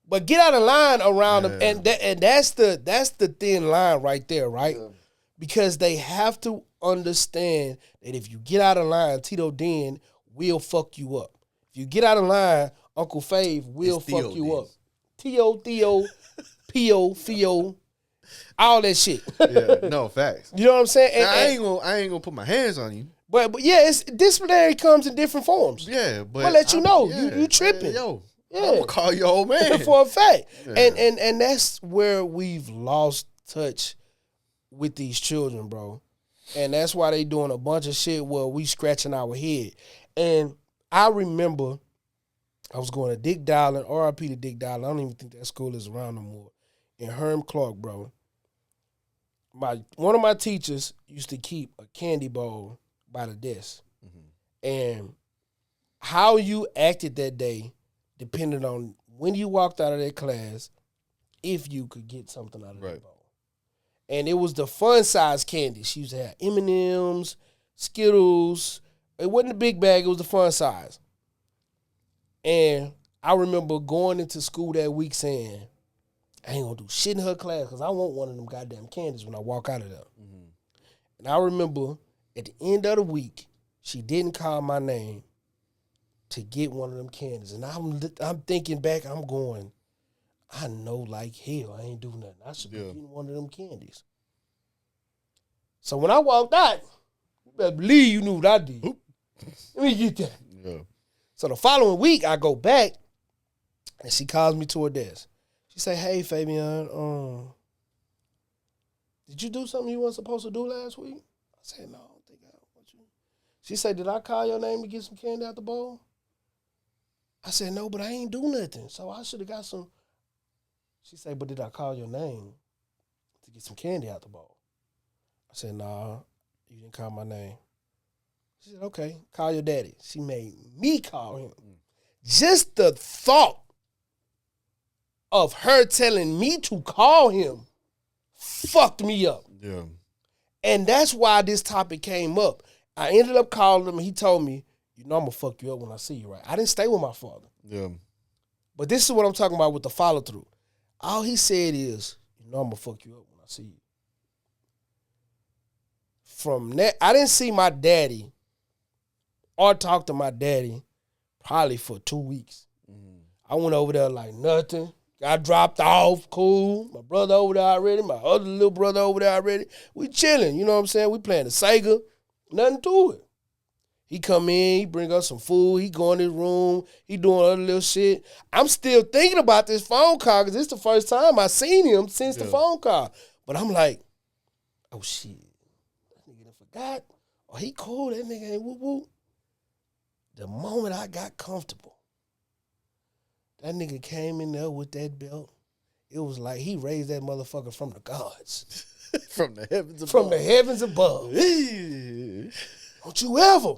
But get out of line around him, and that's the thin line right there, right? Yeah. Because they have to understand that if you get out of line, Tito Den will fuck you up. If you get out of line, Uncle Fave will fuck you up. Theo, Pio, Theo. All that shit. Yeah, no, facts. You know what I'm saying? And I ain't gonna put my hands on you. But yeah, it's disciplinary comes in different forms. Yeah, but I'll let you know. You tripping. Yeah. I'm gonna call your old man for a fact. Yeah. And that's where we've lost touch with these children, bro. And that's why they doing a bunch of shit where we scratching our head. And I remember I was going to Dick Dowling, RIP to Dick Dowling. I don't even think that school is around no more. In Herm Clark, bro. One of my teachers used to keep a candy bowl by the desk. Mm-hmm. And how you acted that day depended on when you walked out of that class, if you could get something out of that bowl. And it was the fun size candy. She used to have M&M's, Skittles. It wasn't the big bag. It was the fun size. And I remember going into school that week saying, I ain't going to do shit in her class because I want one of them goddamn candies when I walk out of there. Mm-hmm. And I remember at the end of the week, she didn't call my name to get one of them candies. And I'm thinking back, I'm going, I know like hell I ain't do nothing. I should be getting one of them candies. So when I walked out, you better believe you knew what I did. Let me get that. Yeah. So the following week, I go back, and she calls me to her desk. She say, hey, Fabian, did you do something you weren't supposed to do last week? I said, no, I don't think I want you. She said, did I call your name to get some candy out the bowl? I said, no, but I ain't do nothing. So I should have got some. She said, but did I call your name to get some candy out the bowl? I said, nah, you didn't call my name. She said, okay, call your daddy. She made me call him. Just the thought of her telling me to call him fucked me up. Yeah. And that's why this topic came up. I ended up calling him, and he told me, you know I'm going to fuck you up when I see you, right? I didn't stay with my father. Yeah. But this is what I'm talking about with the follow-through. All he said is, you know I'm going to fuck you up when I see you. From that, I didn't see my daddy or talk to my daddy probably for 2 weeks. Mm-hmm. I went over there like nothing. Got dropped off, cool. My brother over there already. My other little brother over there already. We chilling, you know what I'm saying? We playing the Sega. Nothing to it. He come in, he bring us some food. He go in his room. He doing other little shit. I'm still thinking about this phone call because it's the first time I seen him since the phone call. But I'm like, oh, shit. That nigga done forgot. Oh, he cool. That nigga ain't whoop-whoop. The moment I got comfortable, that nigga came in there with that belt. It was like he raised that motherfucker from the gods. From the heavens above. From the heavens above. Don't you ever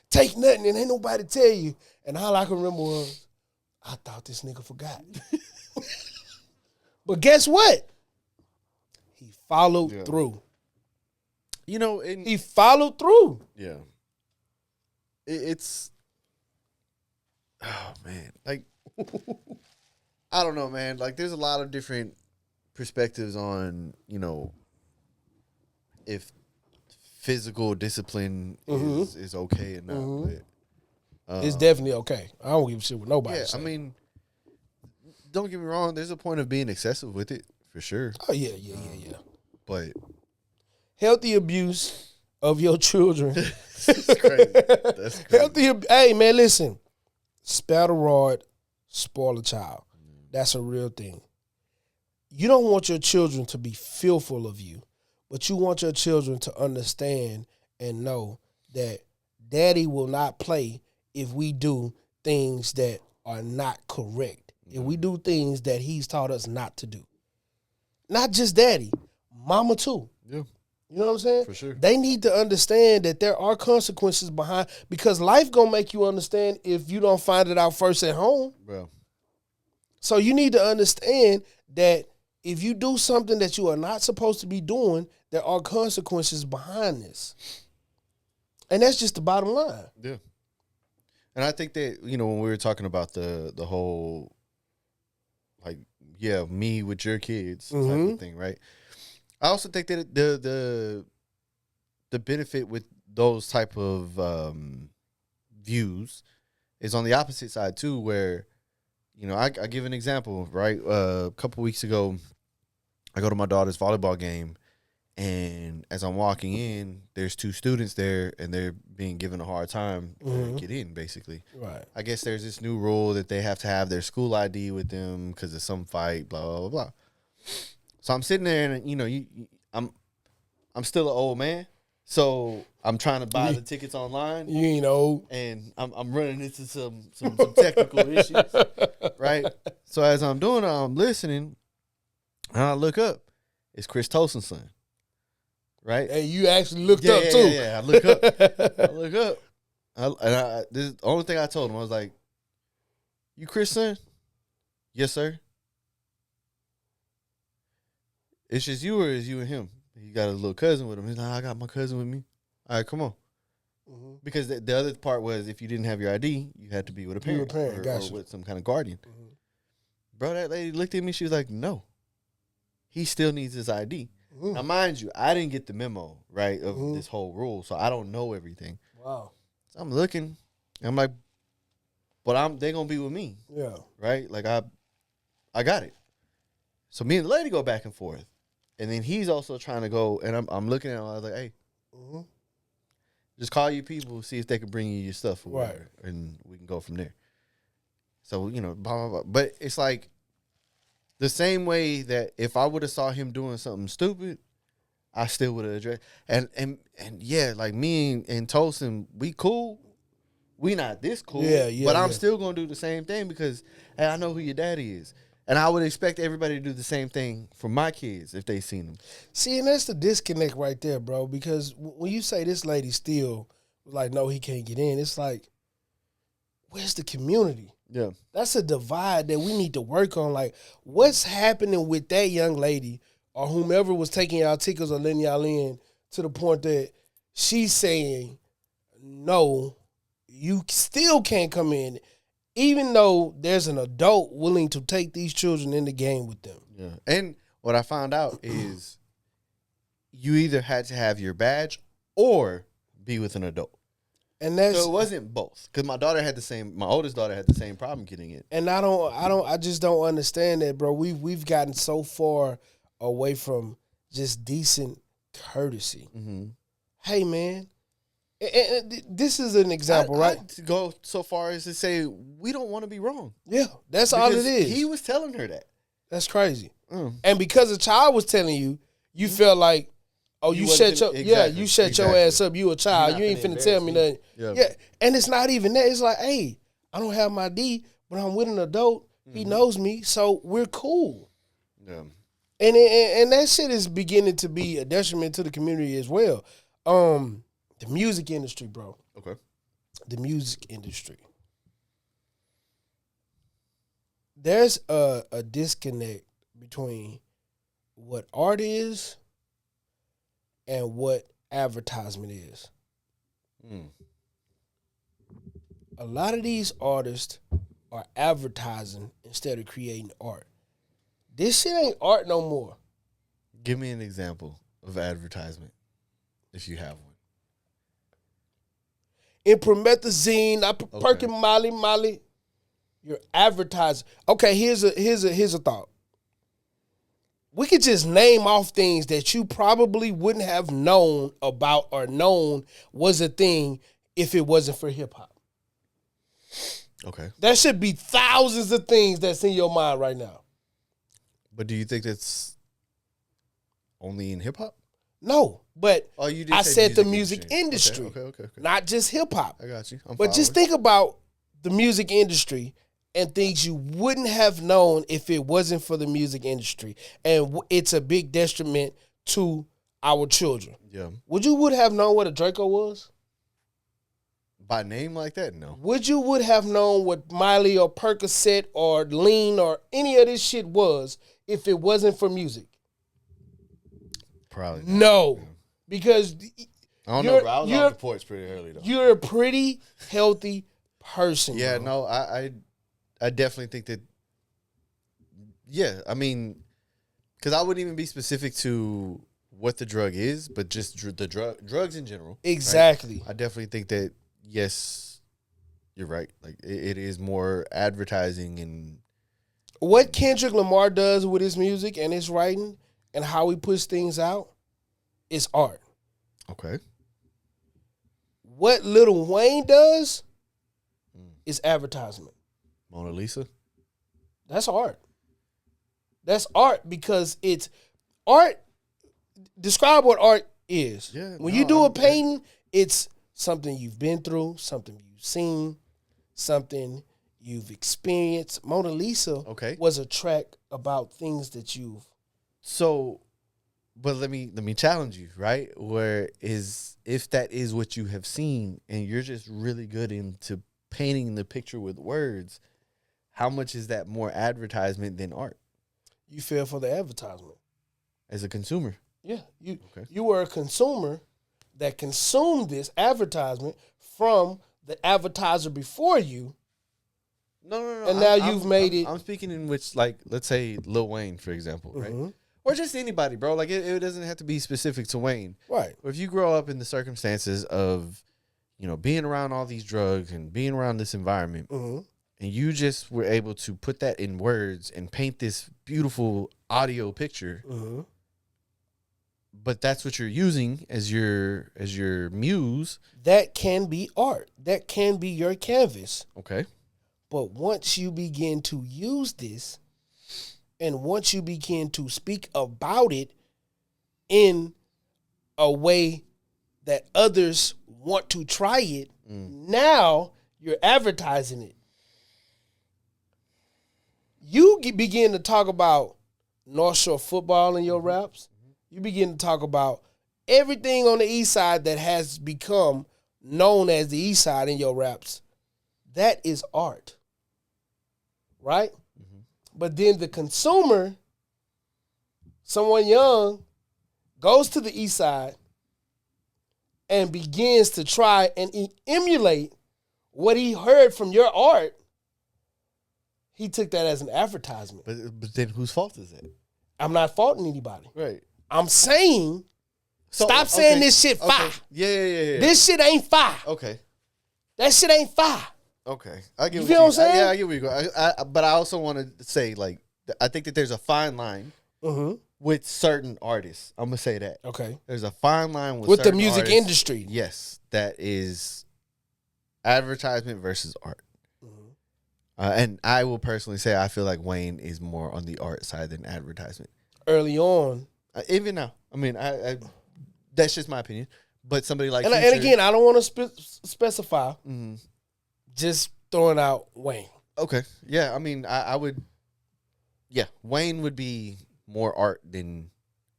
take nothing and ain't nobody tell you. And all I can remember was, I thought this nigga forgot. But guess what? He followed through. You know, he followed through. Yeah. It's, oh, man. Like, I don't know, man. Like, there's a lot of different perspectives on, you know, if physical discipline is okay or not. Mm-hmm. But, it's definitely okay. I don't give a shit with nobody. Yeah, I mean, don't get me wrong. There's a point of being excessive with it, for sure. Oh, yeah. But healthy abuse of your children. That's crazy. That's crazy. Hey, man, listen. Spare the rod, spoil a child. That's a real thing. You don't want your children to be fearful of you, but you want your children to understand and know that daddy will not play if we do things that are not correct. If we do things that he's taught us not to do. Not just daddy, mama too. Yeah. You know what I'm saying? For sure. They need to understand that there are consequences behind, because life gonna make you understand if you don't find it out first at home. Bro. So you need to understand that if you do something that you are not supposed to be doing, there are consequences behind this. And that's just the bottom line. Yeah. And I think that, you know, when we were talking about the whole, like, yeah, me with your kids type of thing, right? I also think that the benefit with those type of views is on the opposite side too, where, you know, I give an example, right? A couple weeks ago, I go to my daughter's volleyball game, And as I'm walking in, there's 2 students there, and they're being given a hard time to get in, basically. Right. I guess there's this new rule that they have to have their school ID with them because of some fight, blah, blah, blah, blah. So I'm sitting there, and, I'm still an old man. So I'm trying to buy the tickets online. You ain't old. And I'm running into some technical issues, right? So as I'm doing it, I'm listening, and I look up. It's Chris Tolson's son. Right? Hey, you actually looked up too. Yeah, I look up. This is the only thing I told him. I was like, "You Chris' son?" "Yes, sir." "It's just you, or is you and him?" He got a little cousin with him. He's like, "I got my cousin with me." "All right, come on." Mm-hmm. Because the other part was, if you didn't have your ID, you had to be with a parent, or with some kind of guardian. Mm-hmm. Bro, that lady looked at me. She was like, "No, he still needs his ID." Mm. Now, mind you, I didn't get the memo, right, of this whole rule, so I don't know everything. Wow. So I'm looking, and I'm like, but they gonna be with me. Yeah. Right? Like, I got it. So me and the lady go back and forth. And then he's also trying to go, and I'm looking at him, I was like, hey, just call your people, see if they can bring you your stuff or whatever, and we can go from there. So, blah, blah, blah. But it's like, the same way that if I would have saw him doing something stupid, I still would have addressed. And yeah, like me and Tosin, we cool. We not this cool. Yeah. But I'm still gonna do the same thing because, hey, I know who your daddy is. And I would expect everybody to do the same thing for my kids if they seen them. See, and that's the disconnect right there, bro. Because when you say this lady still was like, no, he can't get in, it's like, where's the community? Yeah. That's a divide that we need to work on. Like, what's happening with that young lady or whomever was taking y'all tickets or letting y'all in to the point that she's saying, no, you still can't come in, even though there's an adult willing to take these children in the game with them. Yeah. And what I found out is you either had to have your badge or be with an adult. And that's, so it wasn't both, because my oldest daughter had the same problem getting in. And I just don't understand that, bro. We've gotten so far away from just decent courtesy. Mm-hmm. Hey, man, and this is an example, right? I'd go so far as to say we don't want to be wrong. Yeah, that's all it is. He was telling her that. That's crazy. And because a child was telling you, you felt like, oh, you shut your ass up. You a child. You ain't finna tell me nothing. Yeah. And it's not even that. It's like, hey, I don't have my D, but I'm with an adult. He knows me, so we're cool. Yeah. And that shit is beginning to be a detriment to the community as well. The music industry, bro. Okay. The music industry. There's a disconnect between what art is and what advertisement is. A lot of these artists are advertising instead of creating art. This shit ain't art no more. Give me an example of advertisement, if you have one. In promethazine, Perkin Molly, you're advertising. Okay, here's a thought. We could just name off things that you probably wouldn't have known about or known was a thing if it wasn't for hip hop. Okay. There should be thousands of things that's in your mind right now. But do you think that's only in hip hop? No, but I said the music industry. Okay. Not just hip hop. I got you. But just think about the music industry and things you wouldn't have known if it wasn't for the music industry. And it's a big detriment to our children. Yeah. Would have known what a Draco was? By name like that? No. Would have known what Miley or Percocet or Lean or any of this shit was if it wasn't for music? Probably not. No. Yeah. Because I don't know, bro. I was off the porch pretty early, though. You're a pretty healthy person. Yeah, bro. No, I definitely think that, yeah, I mean, because I wouldn't even be specific to what the drug is, but just the drugs in general. Exactly. Right? I definitely think that, yes, you're right. Like, it is more advertising and... What Kendrick Lamar does with his music and his writing and how he puts things out, is art. Okay. What Lil Wayne does is advertisement. Mona Lisa. That's art. That's art because it's art. Describe what art is. Yeah, when no, you do a I'm- painting, it's something you've been through, something you've seen, something you've experienced. Mona Lisa was a track about things that you've. So, but let me challenge you, right? Where is if that is what you have seen and you're just really good into painting the picture with words, how much is that more advertisement than art You fell for the advertisement. as a consumer? Yeah, you were a consumer that consumed this advertisement from the advertiser before you. No. And now you've made it. I'm speaking in which, like, let's say Lil Wayne, for example, right? Or just anybody, bro. Like, it doesn't have to be specific to Wayne. Right. Or if you grow up in the circumstances of, being around all these drugs and being around this environment, and you just were able to put that in words and paint this beautiful audio picture, but that's what you're using as your muse. That can be art. That can be your canvas. Okay. But once you begin to use this, and once you begin to speak about it in a way that others want to try it, now you're advertising it. You begin to talk about North Shore football in your raps. You begin to talk about everything on the East Side that has become known as the East Side in your raps. That is art. Right? But then the consumer, someone young, goes to the East Side and begins to try and emulate what he heard from your art. He took that as an advertisement. But then whose fault is that? I'm not faulting anybody. Right. I'm saying, stop saying this shit fire. Yeah. This shit ain't fire. Okay. That shit ain't fire. Okay, I get you feel what I'm saying? Yeah, I get where you go. But I also want to say, like, I think that there's a fine line with certain artists. I'm gonna say that. Okay. There's a fine line with the certain music artists, industry. Yes, that is advertisement versus art. And I will personally say I feel like Wayne is more on the art side than advertisement. Early on, even now. I mean, I that's just my opinion. But somebody like and again, I don't want to specify. Just throwing out Wayne. Okay. Yeah, I mean, I would. Yeah, Wayne would be more art than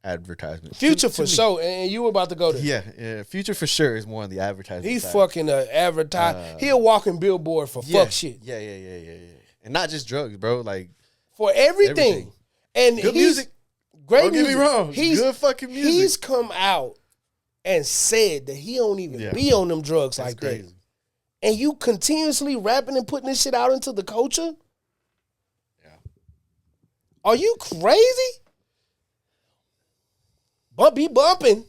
advertisement. Future for sure, and you were about to go there. Yeah. Future for sure is more on the advertisement He's side. fucking advertise. He a walking billboard for fuck shit. Yeah. And not just drugs, bro. Like for everything. And good music. Great Don't music. Get me wrong. Good fucking music. He's come out and said that he don't even be on them drugs. That's like crazy. That. And you continuously rapping and putting this shit out into the culture? Yeah. Are you crazy? Be bumping.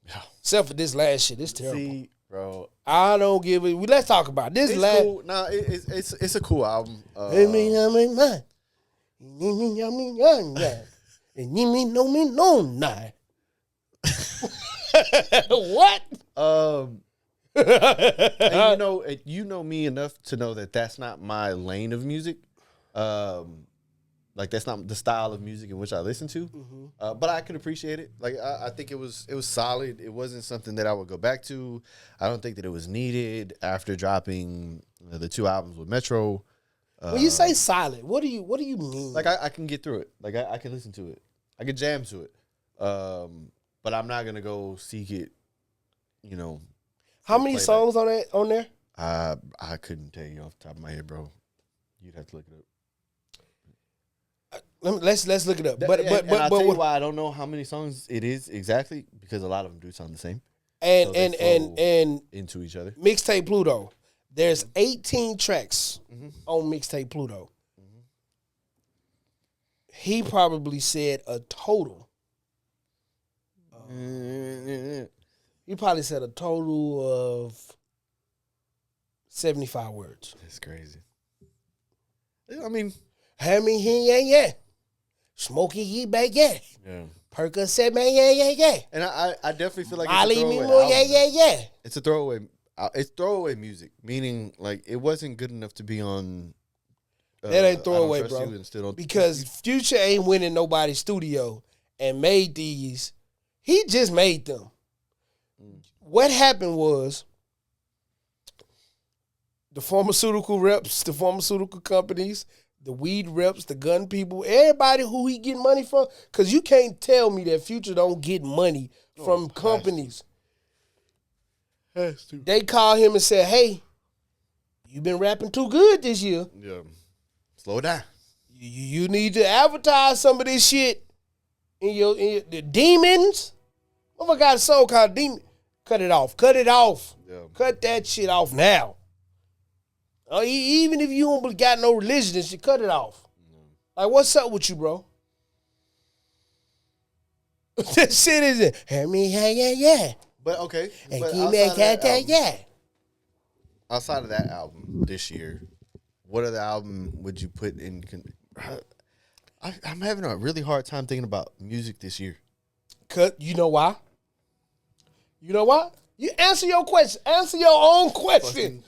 Yeah. Except for this last shit. It's terrible. See, bro. I don't give it. Let's talk about it. This it's last. Cool. No, it's a cool album. What? And you know me enough to know that that's not my lane of music. Like that's not the style of music in which I listen to. But I could appreciate it. Like I think it was solid. It wasn't something that I would go back to. I don't think that it was needed after dropping the 2 albums with Metro. When you say solid, what do you mean? Like I can get through it. Like I can listen to it. I can jam to it. But I'm not gonna go seek it. How many songs on there? I couldn't tell you off the top of my head, bro. You'd have to look it up. Let's look it up. But I'll tell you why I don't know how many songs it is exactly, because a lot of them do sound the same. And into each other. Mixtape Pluto. There's 18 tracks on Mixtape Pluto. He probably said a total. He probably said a total of 75 words. That's crazy. I mean, yeah. Smoking heat back, yeah. Yeah. Percocet, man, yeah. And I definitely feel like Molly, it's a me throwaway more, album. yeah. It's a throwaway. It's throwaway music, meaning like it wasn't good enough to be on. That ain't I throwaway, Don't Trust bro. You and still don't Because Future ain't winning nobody's studio and made these. He just made them. What happened was the pharmaceutical reps, the pharmaceutical companies, the weed reps, the gun people, everybody who he get money from. Because you can't tell me that Future don't get money from companies. Has to. They call him and say, hey, you been rapping too good this year. Yeah. Slow down. You need to advertise some of this shit in your the Demons. Motherfucker got a song called Demon. Cut it off. Yeah. Cut that shit off now. Even if you don't got no religion and shit, cut it off. Like, what's up with you, bro? That shit is yeah. But okay. And But keep me yeah. outside of that album this year, what other album would you put in? I'm having a really hard time thinking about music this year. You know why? You answer your question. Answer your own question. Fucking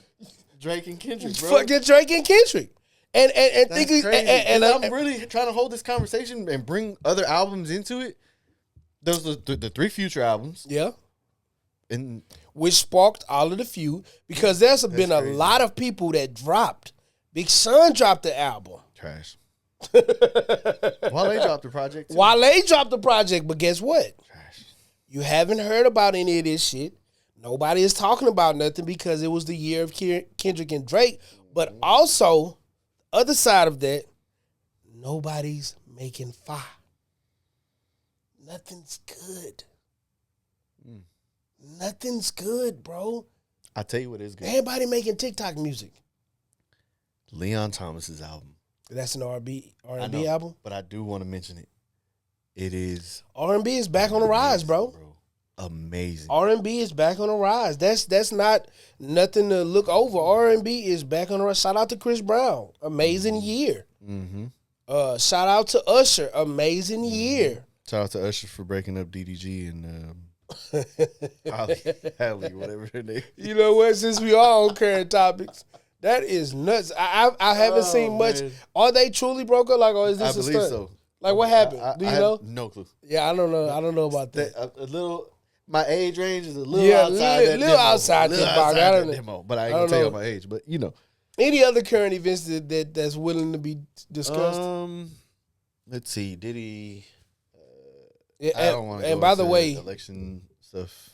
Drake and Kendrick, bro. Fucking Drake and Kendrick. And That's thinking crazy. and I'm really trying to hold this conversation and bring other albums into it. Those are the three Future albums. yeah. And Which sparked all of the feud because there's been a crazy. lot of people that dropped. Big Sean dropped the album. trash. Wale dropped the project too. Wale dropped the project, but guess what? Trash. You haven't heard about any of this shit. Nobody is talking about nothing because it was the year of Kendrick and Drake. But also, other side of that, nobody's making fire. Nothing's good. Nothing's good, bro. I'll tell you what is good. Everybody making TikTok music. Leon Thomas's album. That's an R&B I know, album. but I do want to mention it. It is R&B is back on the rise, bro. Amazing. R&B is back on the rise. That's not nothing to look over. R&B is back on the rise. Shout out to Chris Brown. Amazing year. Mm-hmm. Shout out to Usher. Amazing year. Shout out to Usher for breaking up DDG and Hallie, whatever her name. You know what? Since we are on current topics, that is nuts. I haven't seen much. Man. Are they truly broke up? Like, or is I this a believe stunt? so. Like, what happened? Do you I know? have no clue. Yeah, I don't know. I don't know about that. A little. My age range is a little Yeah, outside that little demo. outside Little that box. outside I don't that know. demo, but I ain't I gonna don't tell you know. my age. But you know, Any other current events that's willing to be discussed? let's see. Did he? Yeah, I don't want to. and by the way, election stuff.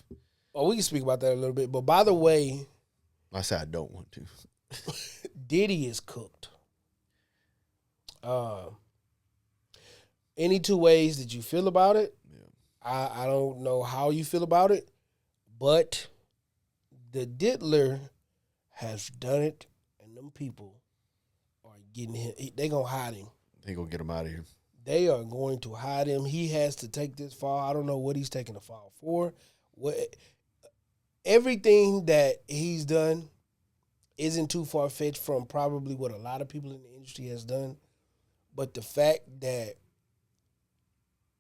oh, we can speak about that a little bit. But by the way, I said I don't want to. Diddy is cooked. Any two ways that you feel about it, Yeah. I don't know how you feel about it, but the diddler has done it, and them people are getting him. They gonna hide him. They gonna get him out of here. They are going to hide him. He has to take this fall. I don't know what he's taking the fall for. Everything that he's done isn't too far-fetched from probably what a lot of people in the industry has done. But the fact that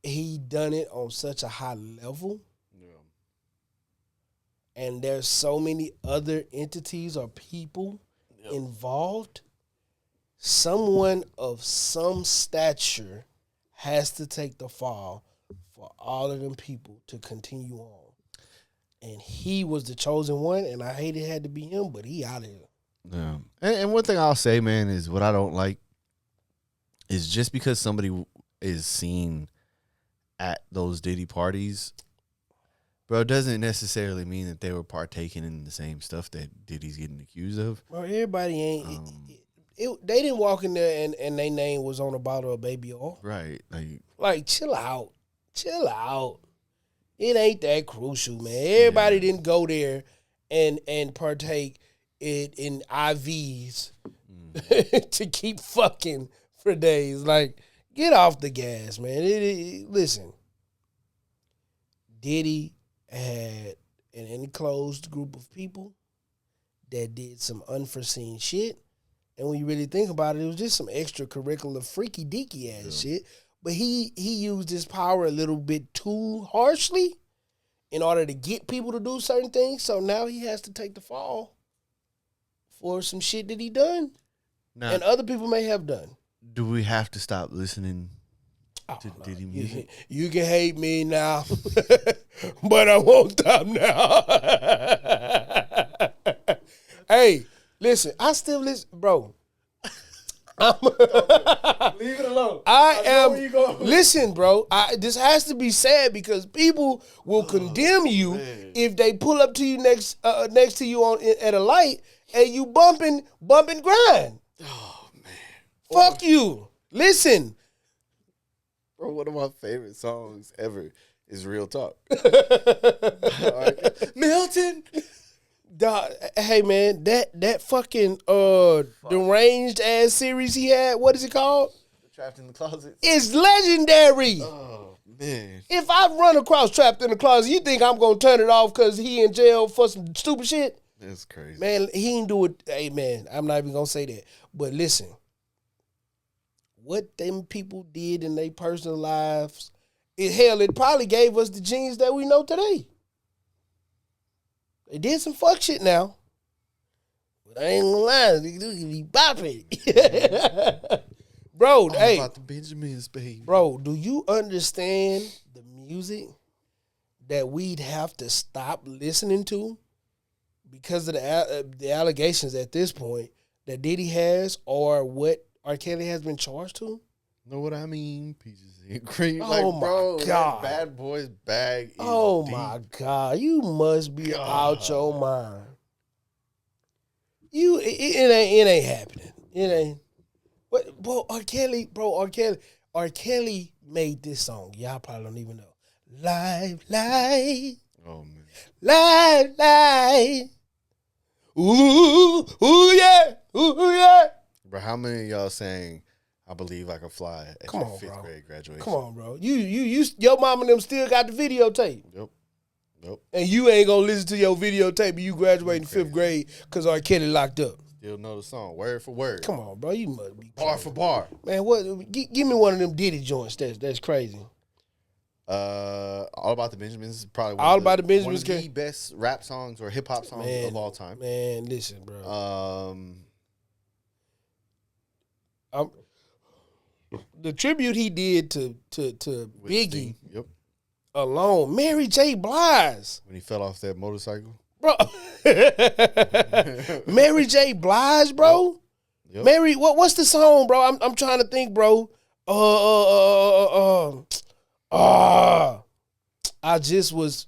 he done it on such a high level, and there's so many other entities or people involved, someone of some stature has to take the fall for all of them people to continue on. And he was the chosen one, and I hate it had to be him, but he out of here. Yeah. And one thing I'll say, man, is what I don't like is just because somebody is seen at those Diddy parties, bro, doesn't necessarily mean that they were partaking in the same stuff that Diddy's getting accused of. Bro, everybody ain't. They didn't walk in there and their name was on a bottle of baby oil. Right. Like, chill out. Chill out. It ain't that crucial, man. Everybody didn't go there and partake in IVs to keep fucking for days. Like, get off the gas, man. Listen, Diddy had an enclosed group of people that did some unforeseen shit. And when you really think about it, it was just some extracurricular freaky deaky ass shit. but he used his power a little bit too harshly in order to get people to do certain things. So now he has to take the fall for some shit that he done Now, and other people may have done. do we have to stop listening to No. Diddy music? You can hate me now, but I won't stop now. Hey, listen, I still listen, bro. Leave it alone. I am. Listen, bro. This has to be said because people will condemn you if they pull up to you next to you at a light and you bumping grind. Oh man, Fuck you. Listen, bro. One of my favorite songs ever is "Real Talk." Milton. Hey man, that fucking deranged ass series he had. What is it called? Trapped in the Closet. It's legendary. Oh man. If I run across Trapped in the Closet, you think I'm gonna turn it off because he in jail for some stupid shit? That's crazy. Man, he ain't do it. Hey man, I'm not even gonna say that. But listen, what them people did in their personal lives, it probably gave us the genes that we know today. They did some fuck shit now. But I ain't gonna lie, they be bopping. Bro, hey. About the Benjamins, baby. Bro, do you understand the music that we'd have to stop listening to because of the allegations at this point that Diddy has or what R. Kelly has been charged to? Know what I mean? Peaches and cream. Oh Like, my bro, God. that Bad Boys bag is Oh deep. my God, you must be out your mind. It ain't happening. It ain't. But bro, R. Kelly made this song. Y'all probably don't even know. Live. Oh man. Live. Ooh yeah. Bro, how many of y'all sang "I Believe I Can Fly" at Come your on, fifth bro. grade graduation? Come on, bro. Your mom and them still got the videotape. Yep. And you ain't gonna listen to your videotape and you graduate in fifth grade because R. Kelly locked up. Still know the song word for word. Come on, bro. You must be Bar for bar. Man, what? Give me one of them Diddy joints. That's crazy. All About the Benjamins is probably All About the Benjamins one of the best rap songs or hip hop songs of all time. Man, listen, bro. The tribute he did to Biggie Sting. Yep. alone, Mary J. Blige, When he fell off that motorcycle. bro. Mary J. Blige, bro. Yep. Mary, what's the song, bro? I'm trying to think, bro. I just was,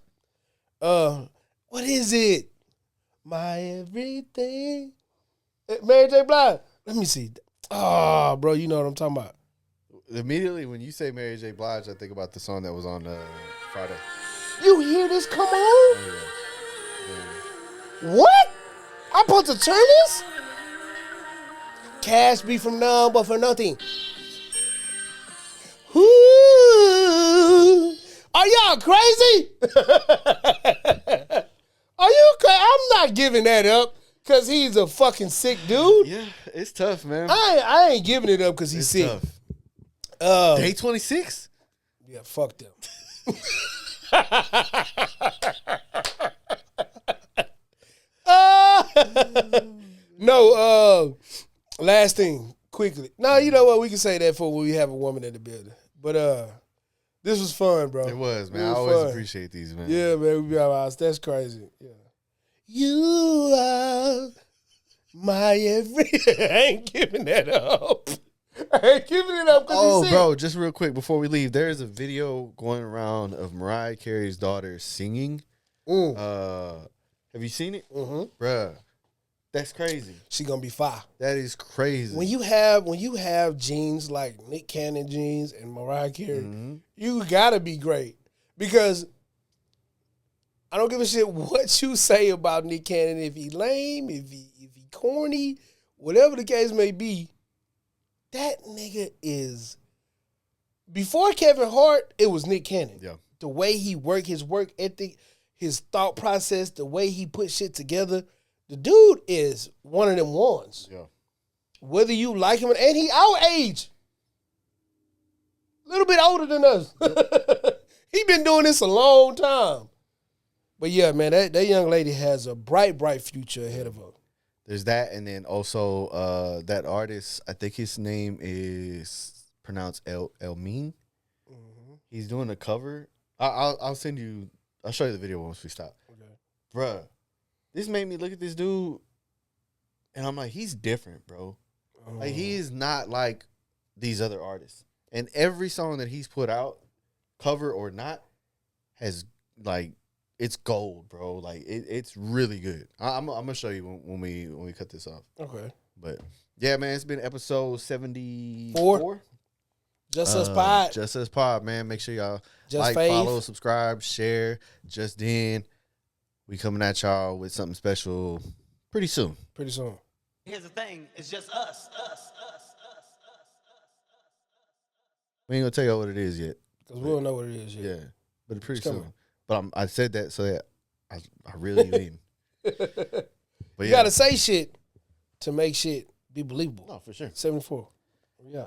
what is it? My everything. Mary J. Blige. Let me see. Bro, you know what I'm talking about. Immediately when you say Mary J. Blige, I think about the song that was on Friday. You hear this? Come on. Oh, yeah. What? I'm supposed to turn this? Cash be from none but for nothing. Ooh. Are y'all crazy? Are you crazy? I'm not giving that up because he's a fucking sick dude. Yeah, it's tough, man. I ain't giving it up because he's sick. Tough. Day 26? Yeah, fuck them. No, last thing, quickly. No, you know what? We can say that for when we have a woman in the building. But this was fun, bro. It was, man. It I was always fun. appreciate these, man. Yeah, man, we be our house. That's crazy. Yeah. You are my every. I ain't giving that up. I ain't giving it up because he's sick. Bro, just real quick before we leave, there is a video going around of Mariah Carey's daughter singing. Have you seen it? Mm-hmm. Bruh, that's crazy. She gonna be fire. That is crazy. When you have genes like Nick Cannon genes and Mariah Carey, you gotta be great because I don't give a shit what you say about Nick Cannon. If he lame, if he corny, whatever the case may be, that nigga is. Before Kevin Hart, it was Nick Cannon. Yeah. The way he worked, his work ethic, his thought process, the way he put shit together. The dude is one of them ones. Yeah. Whether you like him, and he our age. A little bit older than us. He been doing this a long time. But yeah, man, that young lady has a bright, bright future ahead of her. There's that, and then also that artist, I think his name is pronounced El Mean. Mm-hmm. He's doing a cover. I'll send you. I'll show you the video once we stop. Okay, bruh, this made me look at this dude, and I'm like, he's different, bro. Like he is not like these other artists. And every song that he's put out, cover or not, has like it's gold, bro. Like it's really good. I'm gonna show you when we cut this off. Okay. But yeah, man, it's been episode 74. Just Us Pod. Just Us Pod, man. Make sure y'all Just follow, subscribe, share. Just then, we coming at y'all with something special pretty soon. Here's the thing, it's just us. We ain't gonna tell y'all what it is yet. Because we don't know what it is yet. Yeah, but pretty soon. But I said that so that I really mean. But you gotta say shit to make shit be believable. No, for sure. 74. Yeah.